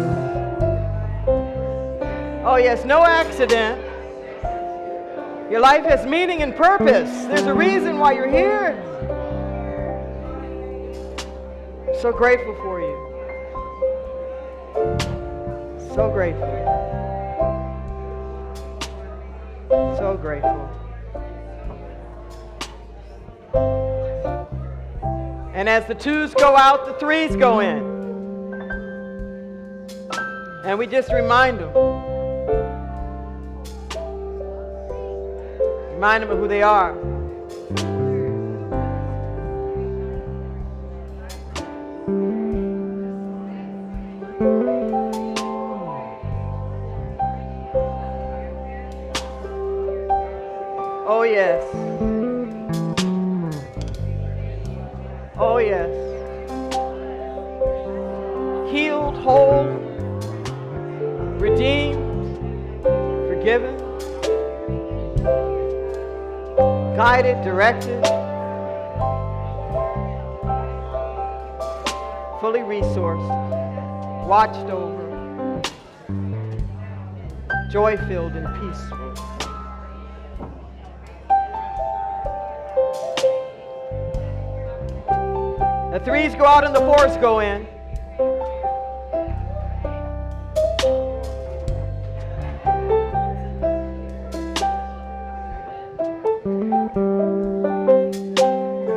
Oh, yes, no accident. Your life has meaning and purpose. There's a reason why you're here. So grateful for you. So grateful. So grateful. And as the twos go out, the threes go in. And we just remind them. Remind them of who they are. Oh, yes. Oh, yes. Healed, whole, redeemed, forgiven, guided, directed, fully resourced, watched over, joy-filled and peaceful. The threes go out and the fours go in.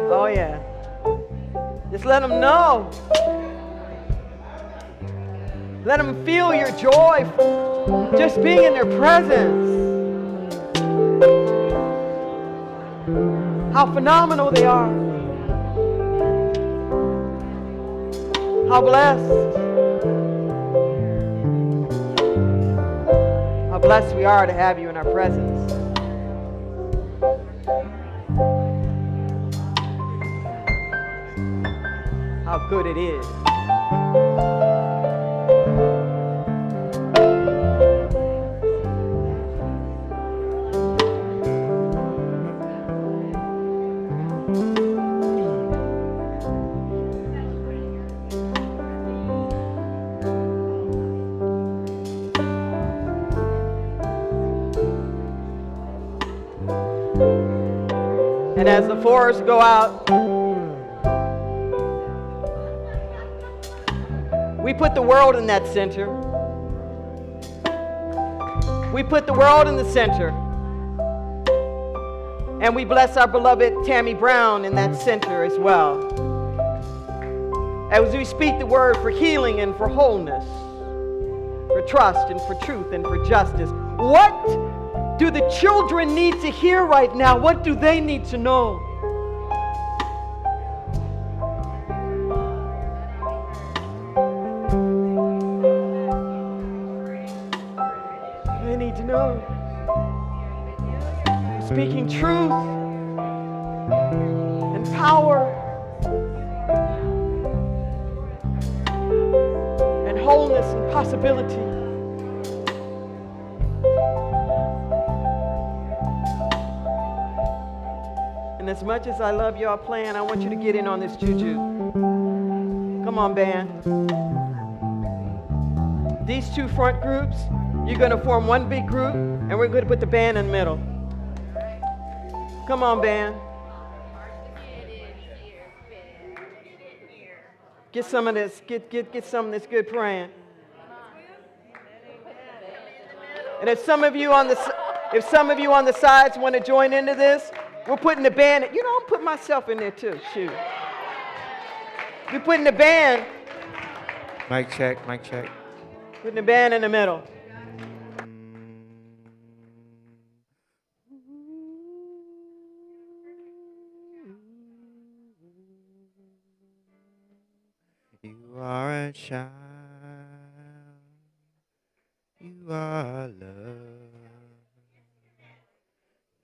Oh, yeah. Just let them know. Let them feel your joy just being in their presence. How phenomenal they are. How blessed. How blessed we are to have you in our presence. How good it is. And as the fours go out, we put the world in that center. We put the world in the center. And we bless our beloved Tammy Brown in that center as well. As we speak the word for healing and for wholeness, for trust and for truth and for justice. What do the children need to hear right now? What do they need to know? They need to know. Speaking truth and power and wholeness and possibility. And as much as I love y'all playing, I want you to get in on this juju. Come on, band. These two front groups, you're going to form one big group, and we're going to put the band in the middle. Come on, band. Get some of this. Get some of this good praying. And if some of you on the sides want to join into this, we're putting the band. You know, I'm putting myself in there too. Shoot. We're putting the band. Mic check, mic check. Putting the band in the middle. You are a child. You are love.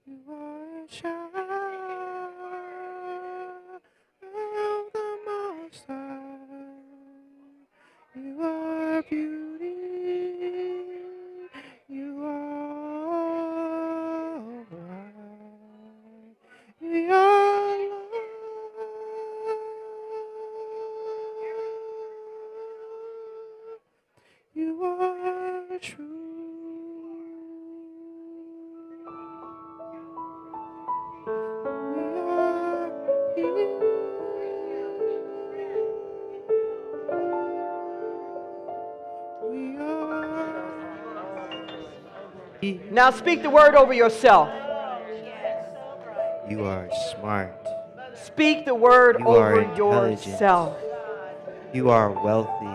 You are a child of the Most High. You are beauty. You are right. You are love. You are true. We are here. We are here. Now speak the word over yourself. You are smart. Speak the word You are over intelligent. yourself. You are wealthy.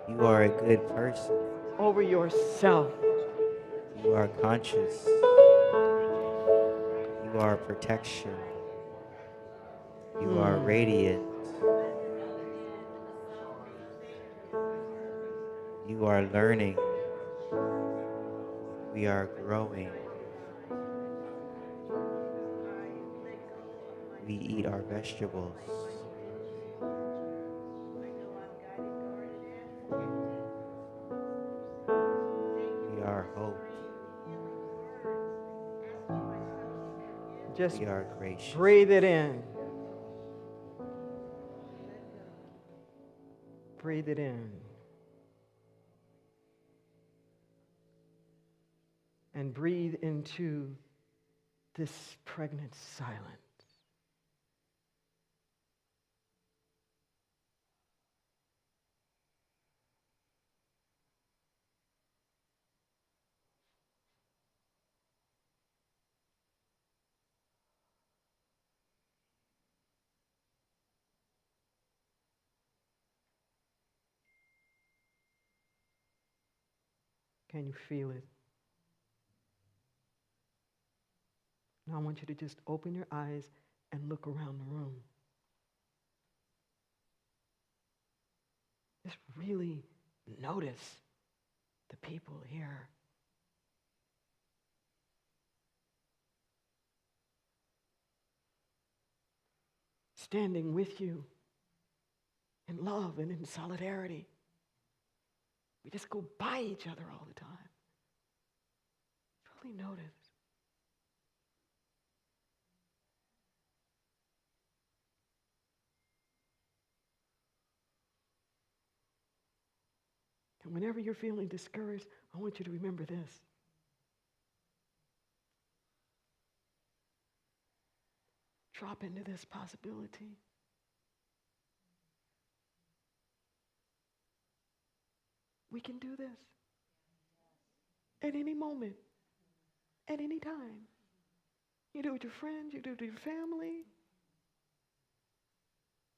You are a good person. Over yourself. You are conscious. You are protection. You are radiant. You are learning. We are growing. We eat our vegetables. We are hope. Just We are gracious. breathe it in. Breathe it in. And breathe into this pregnant silence. Can you feel it? Now I want you to just open your eyes and look around the room. Just really notice the people here. Standing with you in love and in solidarity. We just go by each other all the time. Really notice. And whenever you're feeling discouraged, I want you to remember this. Drop into this possibility. We can do this at any moment, at any time. You do it with your friends, you do it with your family.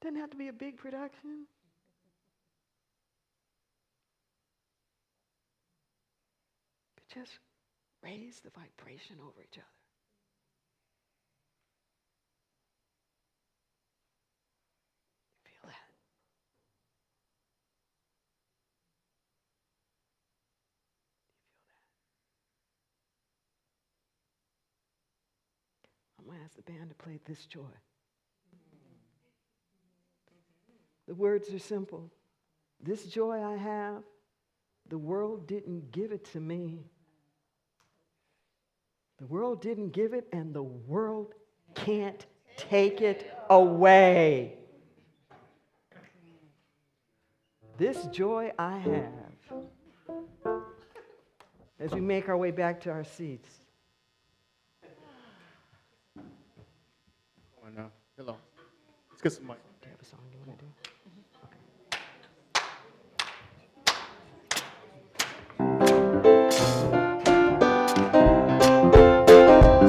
Doesn't have to be a big production. But just raise the vibration over each other. Feel that? I'm going to ask the band to play This Joy. The words are simple. This joy I have, the world didn't give it to me. The world didn't give it, and the world can't take it away. This joy I have. As we make our way back to our seats. Come on now. Hello. Let's get some mic. Do you have a song you want to do?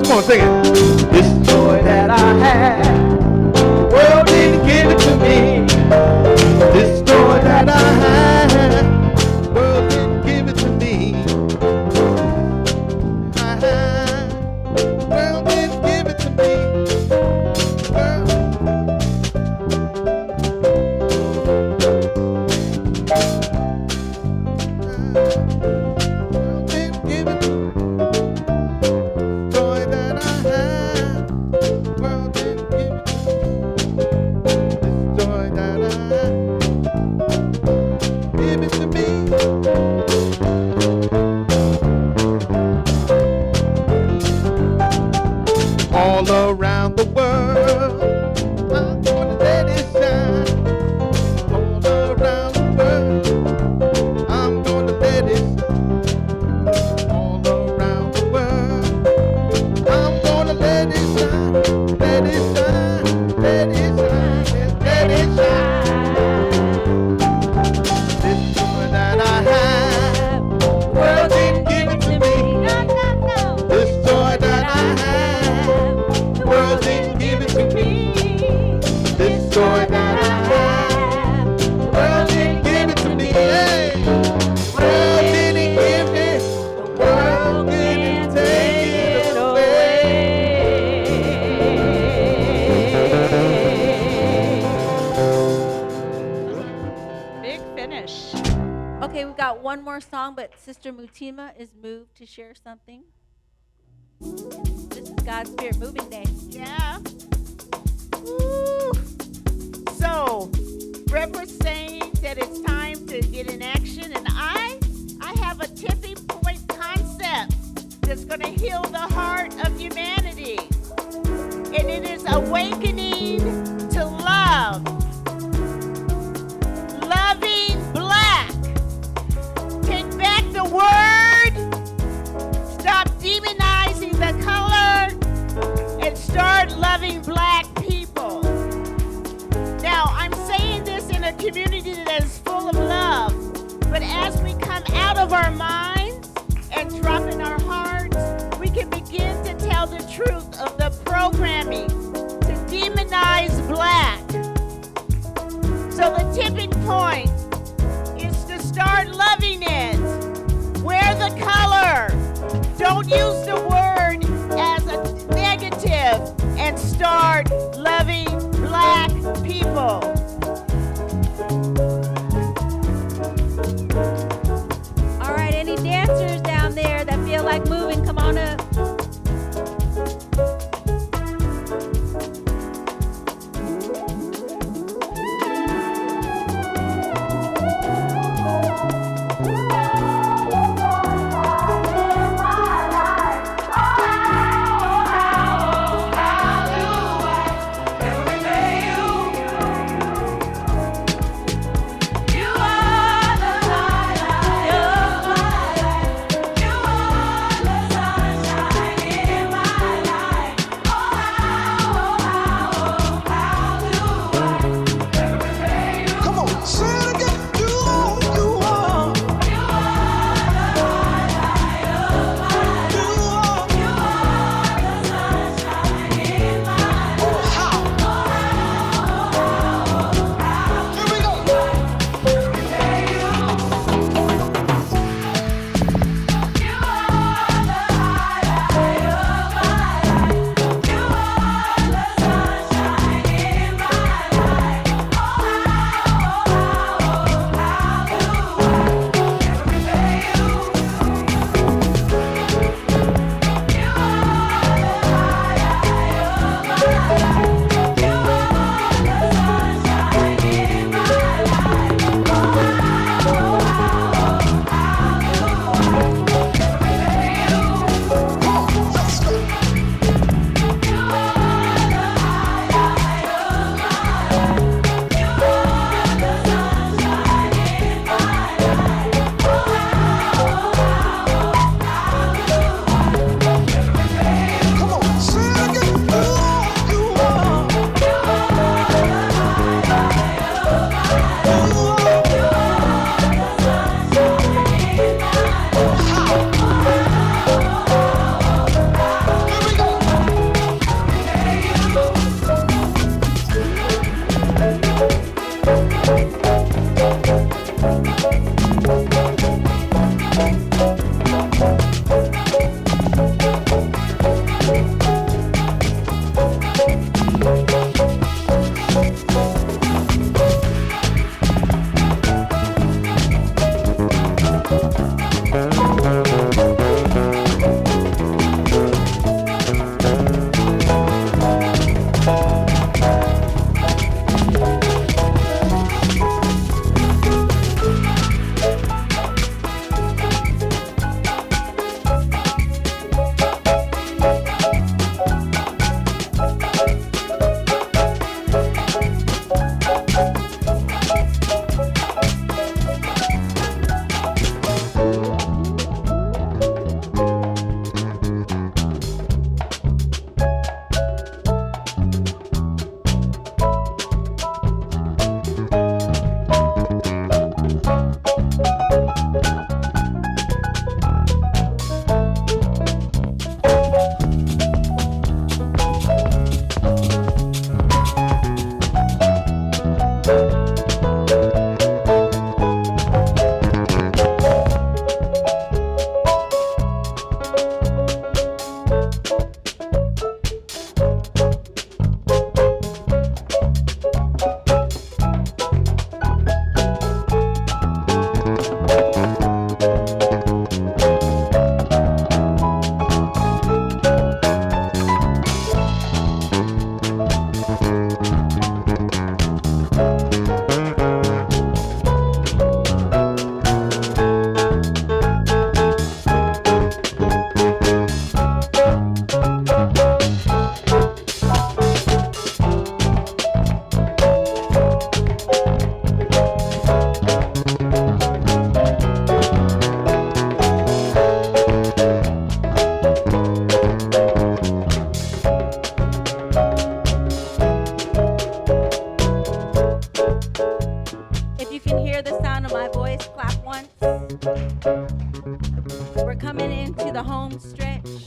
Come on, sing it. This joy that I have, the world didn't give it to me. This joy that I have, the world didn't give it to me. The world didn't give it to me. all around the world. I'm gonna let it shine all around the world. I'm gonna let it shine all around the world. I'm gonna let it shine, let it shine, let it shine, let it shine. This joy that I have, the world didn't give it to me. This joy that I have, the world didn't give it to me. This joy that I have, the world didn't give it to me. Hey, the world didn't give it, the world didn't take it away. Big finish. Okay, we've got one more song, but Sister Mutima is moved to share something. This is God's Spirit Moving Day. Yeah. Woo. So, Rev was saying that it's time to get in action, and I have a tipping point concept that's going to heal the heart of humanity. And it is awakening to love. Loving black. Take back the word. Stop demonizing the color and start loving black people. Now, I'm saying this in a community that is full of love, but as we come out of our minds and drop in our hearts, we can begin to tell the truth of the programming to demonize black. So the tipping point is to start loving it. Wear the color. Don't use the word as a negative, and start loving black people. All right, any dancers down there that feel like moving, come on up.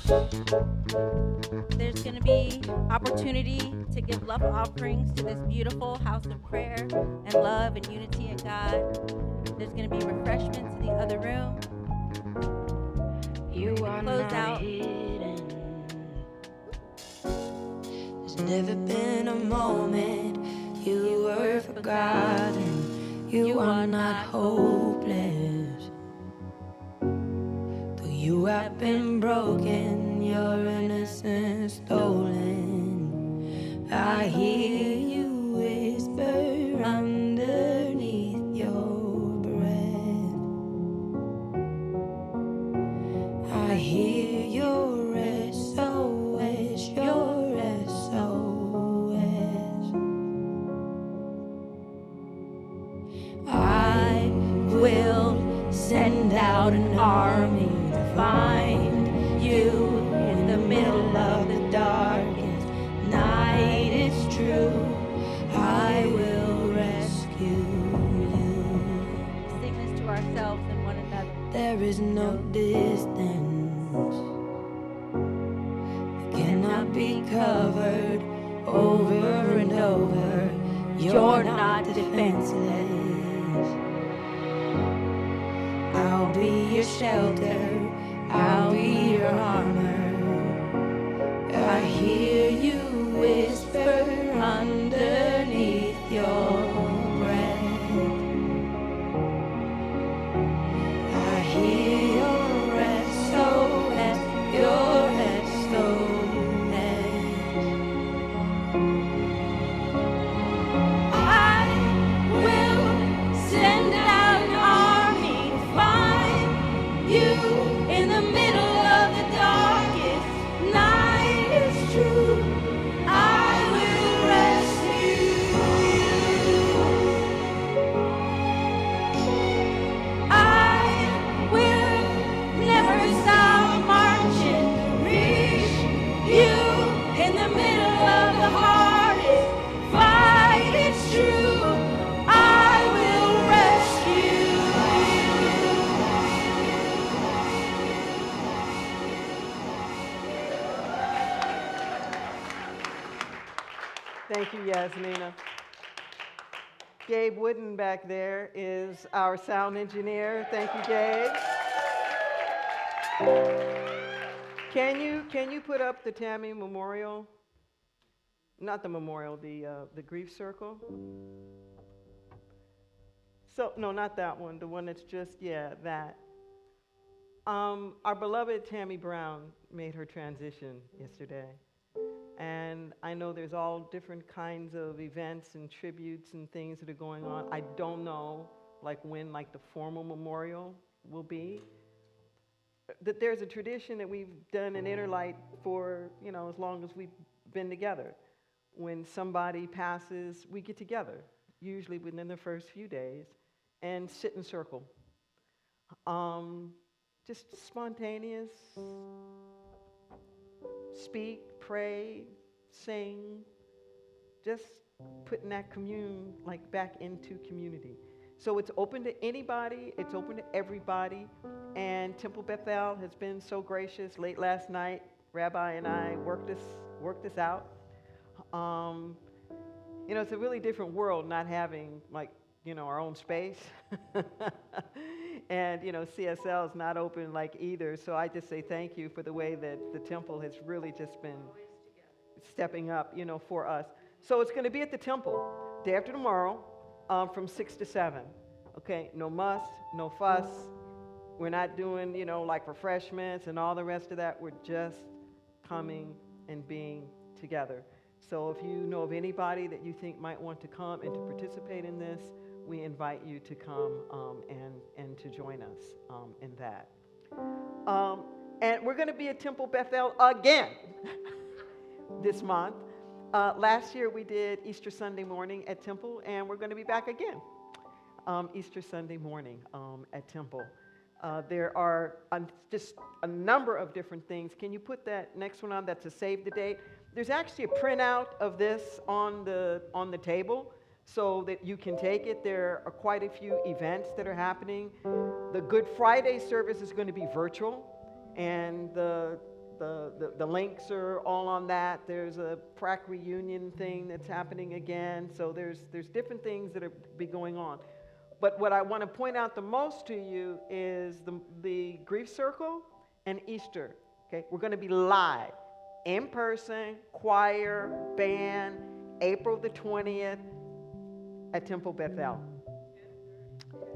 There's going to be opportunity to give love offerings to this beautiful house of prayer and love and unity in God. There's going to be refreshments in the other room. You are Close not out. hidden. There's never been a moment you were forgotten. You are not hopeless. Though you have been broken, your innocence stolen. I hear you whisper underneath your breath. I hear your SOS, your SOS. I will send out an army to find you in the middle of the darkest night. It's true, I will rescue you. Sing this to ourselves and one another. There is no distance that cannot be covered over and over. You're not defenseless. I'll be your shelter, I'll be your armor. I hear you whisper underneath your breath. I hear your SOS, your SOS. I will send out an army to find you in the middle of the darkest night. It's true, I will rescue you. I will never stop marching to reach you in the middle of the hardest fight. It's true, I will rescue Thank you, Yasmina. Gabe Wooden back there is our sound engineer. Thank you, Gabe. Can you put up the Tammy Memorial? Not the memorial, the grief circle. So no, not that one. The one that's just that. Our beloved Tammy Brown made her transition yesterday. And I know there's all different kinds of events and tributes and things that are going on. I don't know when the formal memorial will be. That there's a tradition that we've done in Interlight for, as long as we've been together. When somebody passes, we get together, usually within the first few days, and sit in circle. Just spontaneous, speak, pray, sing, just putting that commune back into community. So it's open to anybody, it's open to everybody, and Temple Bethel has been so gracious. Late last night, Rabbi and I worked this out. It's a really different world not having our own space. And, CSL is not open either. So I just say thank you for the way that the temple has really just been stepping up, for us. So it's going to be at the temple day after tomorrow from 6 to 7. Okay, no muss, no fuss. We're not doing, refreshments and all the rest of that. We're just coming and being together. So if you know of anybody that you think might want to come and to participate in this, we invite you to come and to join us in that. And we're going to be at Temple Bethel again this month. Last year we did Easter Sunday morning at Temple, and we're going to be back again Easter Sunday morning at Temple. There are just a number of different things. Can you put that next one on? That's a save the date. There's actually a printout of this on the table so that you can take it. There are quite a few events that are happening. The Good Friday service is going to be virtual, and the the links are all on that. There's a prac reunion thing that's happening again. So there's different things that are be going on. But what I want to point out the most to you is the Grief Circle and Easter. Okay, we're going to be live, in person, choir, band, April the 20th at Temple Bethel.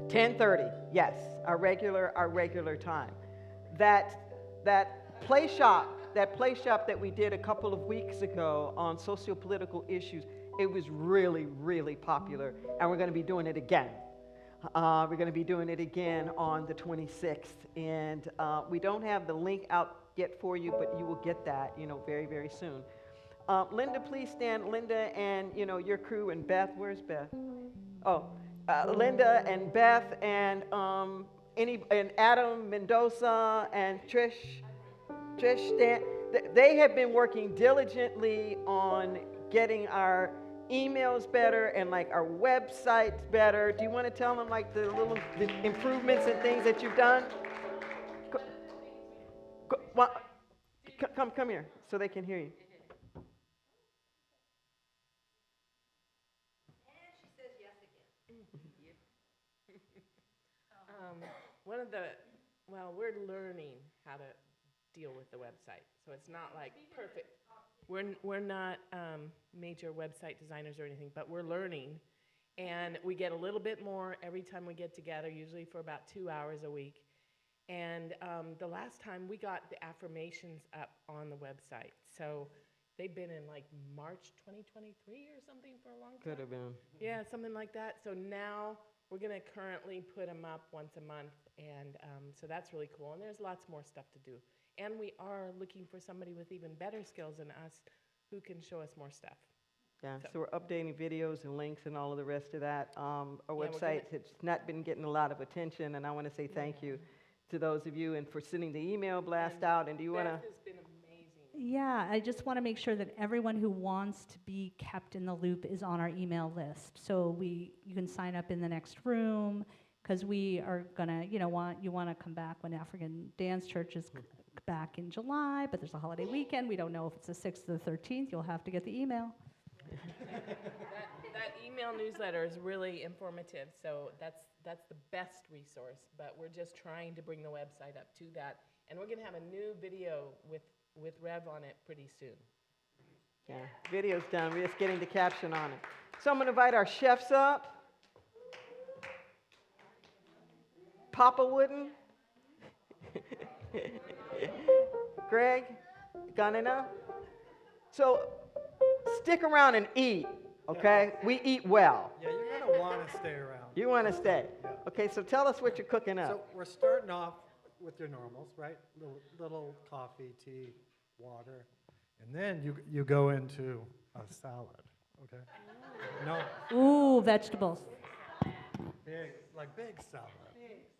10:30, yes, our regular time. That play shop that we did a couple of weeks ago on socio-political issues, it was really, really popular, and we're going to be doing it again. We're going to be doing it again on the 26th, and we don't have the link out yet for you, but you will get that, very, very soon. Linda, please stand. Linda and your crew, and Beth. Where's Beth? Oh, Linda and Beth and and Adam Mendoza and Trish Stan. They have been working diligently on getting our emails better and like our websites better. Do you want to tell them like the improvements and things that you've done? Come here so they can hear you. We're learning how to deal with the website, so it's not like perfect. We're not major website designers or anything, but we're learning, and we get a little bit more every time we get together, usually for about 2 hours a week. And the last time we got the affirmations up on the website, so they've been in like March 2023 or something for a long time. Could have been. Yeah, something like that. So now we're going to currently put them up once a month, and so that's really cool. And there's lots more stuff to do. And we are looking for somebody with even better skills than us who can show us more stuff. Yeah, so we're updating videos and links and all of the rest of that. Our website has not been getting a lot of attention, and I want to say thank you to those of you and for sending the email blast out. And do you want to? Beth has been amazing. Yeah, I just want to make sure that everyone who wants to be kept in the loop is on our email list. So you can sign up in the next room, because we are gonna, you want to come back when African Dance Church is back in July, but there's a holiday weekend. We don't know if it's the 6th or the 13th. You'll have to get the email. that email newsletter is really informative, so that's the best resource, but we're just trying to bring the website up to that, and we're going to have a new video with Rev on it pretty soon. Yeah, video's done. We're just getting the caption on it. So I'm going to invite our chefs up. Papa Wooden. Greg, Ganina. So stick around and eat, okay? Yeah. We eat well. Yeah, you're going to want to stay around. You want to stay. Yeah. Okay, so tell us what you're cooking up. So we're starting off with your normals, right? Little coffee, tea, water. And then you go into a salad, okay? No. Ooh, vegetables. Big salad.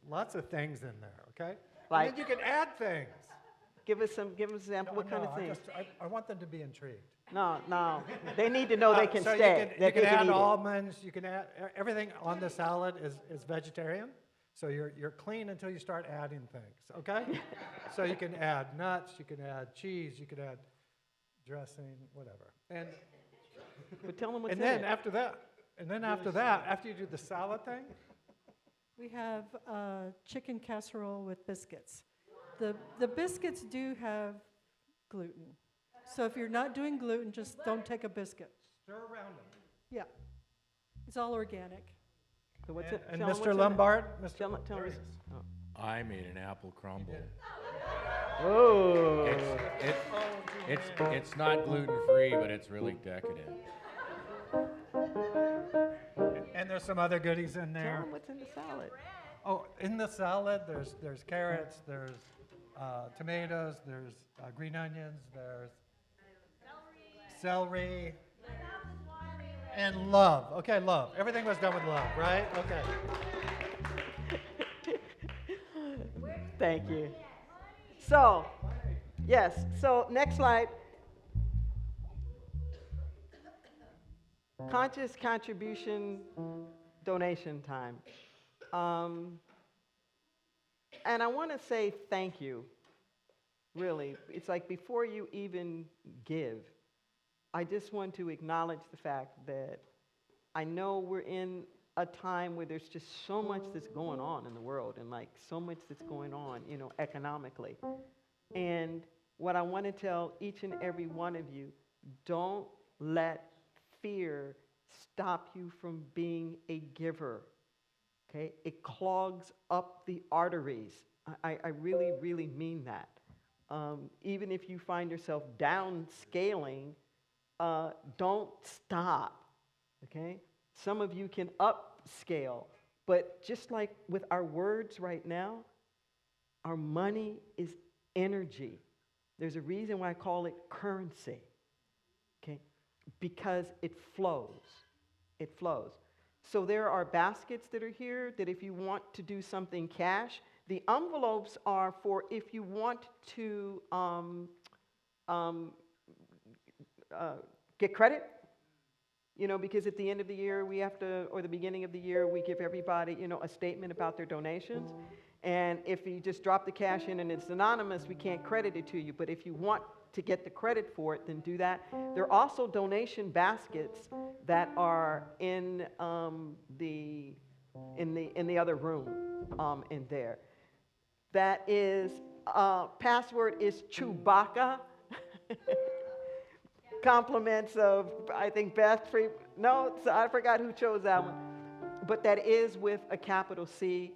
Lots of things in there, okay? Like, and then you can add things. Give us an example. What kind of things? I want them to be intrigued. No. They need to know they can so stay. You can add almonds. You can add everything on the salad is vegetarian. So you're clean until you start adding things. Okay. So you can add nuts. You can add cheese. You can add dressing, whatever. And but tell them what's and in then it. after that, after you do the salad thing, we have chicken casserole with biscuits. The biscuits do have gluten. So if you're not doing gluten, just don't take a biscuit. Stir around them. Yeah. It's all organic. So what's it? And Mr. Lombard, tell us. I made an apple crumble. Oh. It's not gluten-free, but it's really decadent. And there's some other goodies in there. Tell them what's in the salad. Oh, in the salad, there's carrots, there's tomatoes, there's green onions, there's celery, and love. Okay, love. Everything was done with love, right? Okay. Thank you. So, yes. So next slide. Conscious contribution donation time. And I want to say thank you really. It's like before you even give, I just want to acknowledge the fact that I know we're in a time where there's just so much that's going on in the world, and like so much that's going on, you know, economically. And what I want to tell each and every one of you, don't let fear stop you from being a giver. Okay? It clogs up the arteries. I really, really mean that. Even if you find yourself downscaling, don't stop. Okay? Some of you can upscale, but just like with our words right now, our money is energy. There's a reason why I call it currency. Okay? Because it flows. It flows. So there are baskets that are here that if you want to do something cash, the envelopes are for if you want to get credit, you know, because at the end of the year we have to, or the beginning of the year, we give everybody, you know, a statement about their donations. And if you just drop the cash in and it's anonymous, we can't credit it to you. But if you want to get the credit for it, then do that. There are also donation baskets that are in the other room in there. That is, password is Chewbacca. Compliments of, I think, Beth. No, I forgot who chose that one. But that is with a capital C.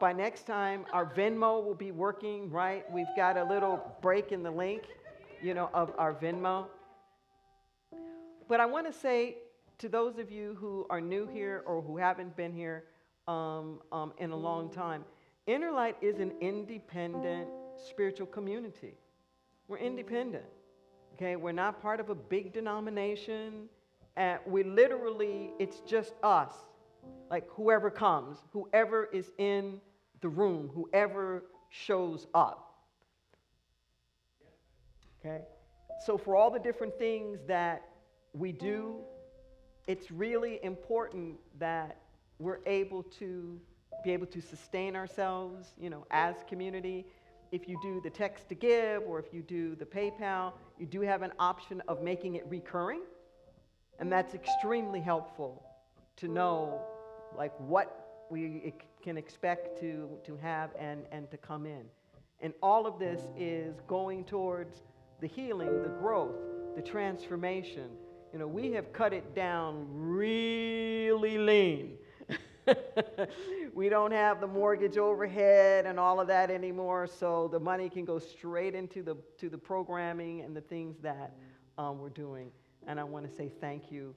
By next time, our Venmo will be working, right? We've got a little break in the link, you know, of our Venmo. But I want to say to those of you who are new here or who haven't been here in a long time, Inner Light is an independent spiritual community. We're independent. Okay, we're not part of a big denomination. We literally, it's just us. Like whoever comes, whoever is in the room, whoever shows up. Okay? So for all the different things that we do, it's really important that we're able to be able to sustain ourselves, you know, as community. If you do the text to give or if you do the PayPal, you do have an option of making it recurring. And that's extremely helpful to know like what we can expect to have and to come in. And all of this is going towards the healing, the growth, the transformation. You know, we have cut it down really lean. We don't have the mortgage overhead and all of that anymore, so the money can go straight into the programming and the things that we're doing. And I want to say thank you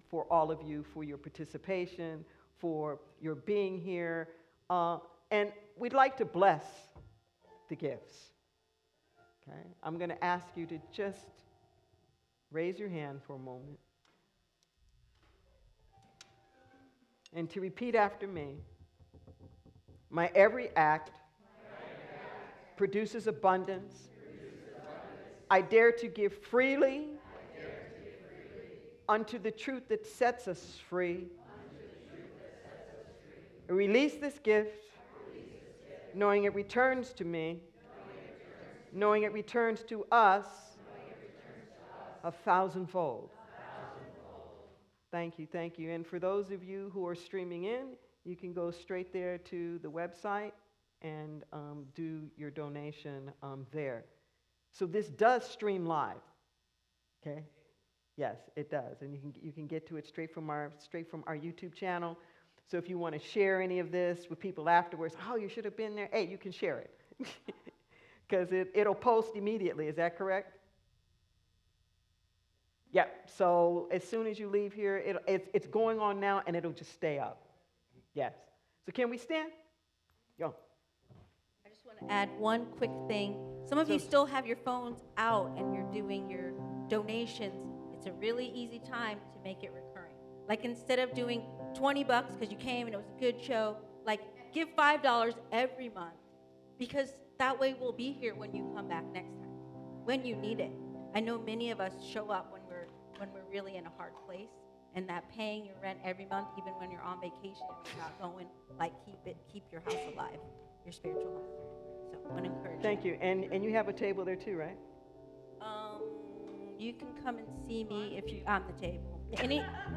for all of you, for your participation, for your being here. And we'd like to bless the gifts. Okay? I'm going to ask you to just raise your hand for a moment and to repeat after me. My every act produces abundance. I dare to give freely unto the truth that sets us free. Release this gift, knowing it returns to me, knowing it returns to us a thousandfold. Thank you, thank you. And for those of you who are streaming in, you can go straight there to the website and do your donation there. So this does stream live, okay? Yes, it does, and you can get to it straight from our YouTube channel. So if you want to share any of this with people afterwards, oh, you should have been there. Hey, you can share it because it'll post immediately. Is that correct? Yeah. So as soon as you leave here, it's going on now, and it'll just stay up. Yes. So can we stand? Yo. I just want to add one quick thing. Some of you still have your phones out and you're doing your donations. It's a really easy time to make it recurring. Like instead of doing $20 because you came and it was a good show, like give $5 every month, because that way we'll be here when you come back next time, when you need it. I know many of us show up when we're really in a hard place, and that paying your rent every month, even when you're on vacation and you're not going, like keep your house alive, your spiritual home. So I want to encourage Thank you. And you have a table there too, right? You can come and see me if you on the table.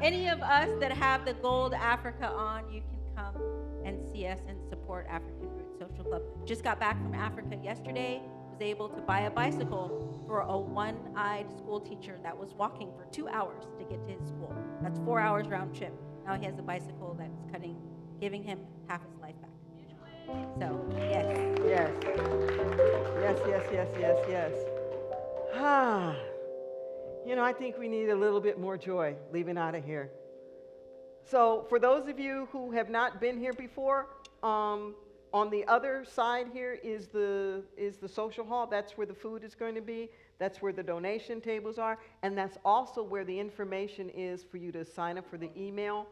Any of us that have the gold Africa on, you can come and see us and support African Roots Social Club. Just got back from Africa yesterday. Was able to buy a bicycle for a one-eyed school teacher that was walking for 2 hours to get to his school. That's 4 hours round trip. Now he has a bicycle that's giving him half his life back. So, yes. Yes. Yes, yes, yes, yes, yes. Ah. You know, I think we need a little bit more joy leaving out of here. So for those of you who have not been here before, on the other side here is the social hall. That's where the food is going to be. That's where the donation tables are. And that's also where the information is for you to sign up for the email.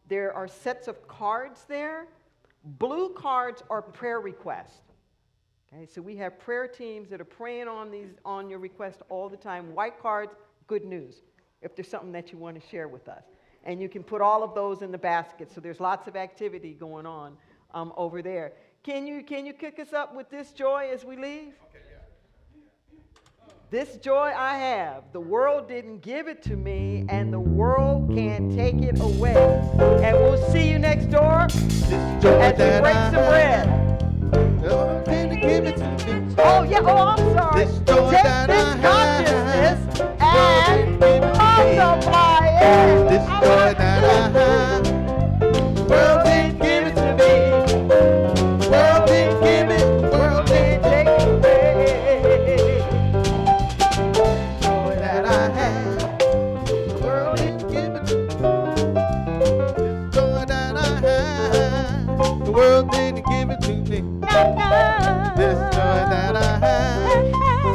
There are sets of cards there. Blue cards are prayer requests. Okay, so we have prayer teams that are praying on your request all the time. White cards, good news, if there's something that you want to share with us. And you can put all of those in the basket. So there's lots of activity going on over there. Can you kick us up with this joy as we leave? Okay, yeah. This joy I have, the world didn't give it to me, and the world can't take it away. And we'll see you next door as we break some bread. Oh, yeah, I'm sorry. Take this consciousness and multiply it. This joy that I have, world didn't give it to me. World didn't give it, world didn't take it away. Joy that I have, world didn't give it to me. This joy that I have, the world didn't give it to me. This joy that I have,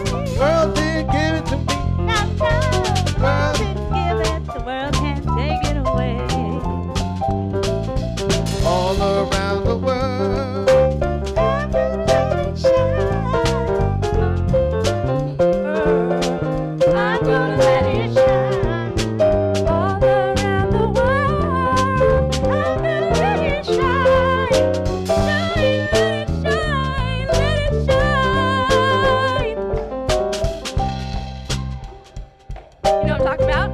the world didn't give it to me. The world didn't give it, the world can't take it away. All around the world, I'm gonna let it shine. I'm gonna let it shine. All around the world, I'm gonna let it shine. Shine, let it shine, let it shine. You know what I'm talking about?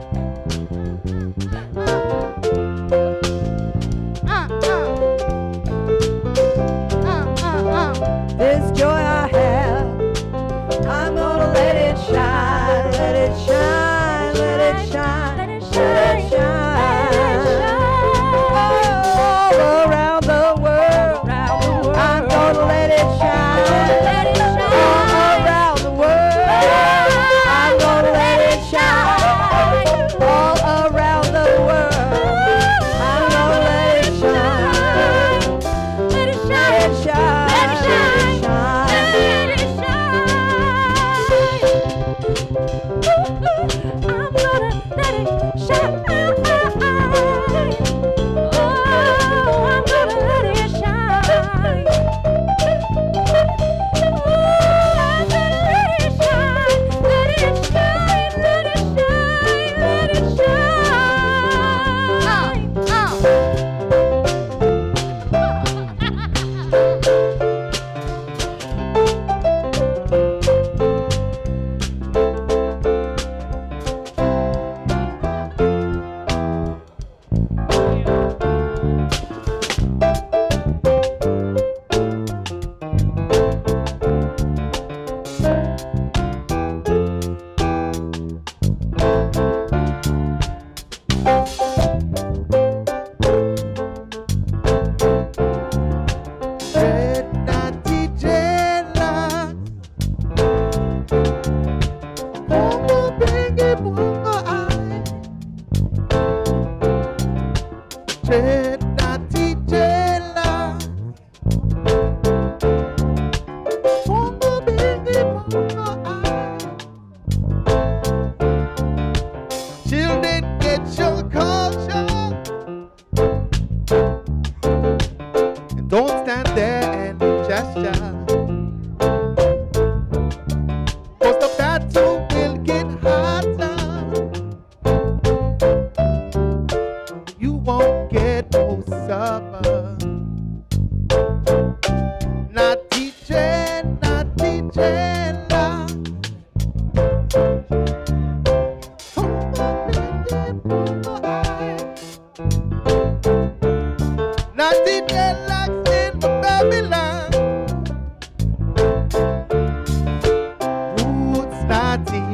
This joy I have, I'm gonna let it shine, let it shine, let it shine, let it shine, all around the world. I'm gonna let it shine, all around the world. I'm gonna let it shine, all around the world. I'm gonna let it shine, let it shine. I'm gonna let it eternity.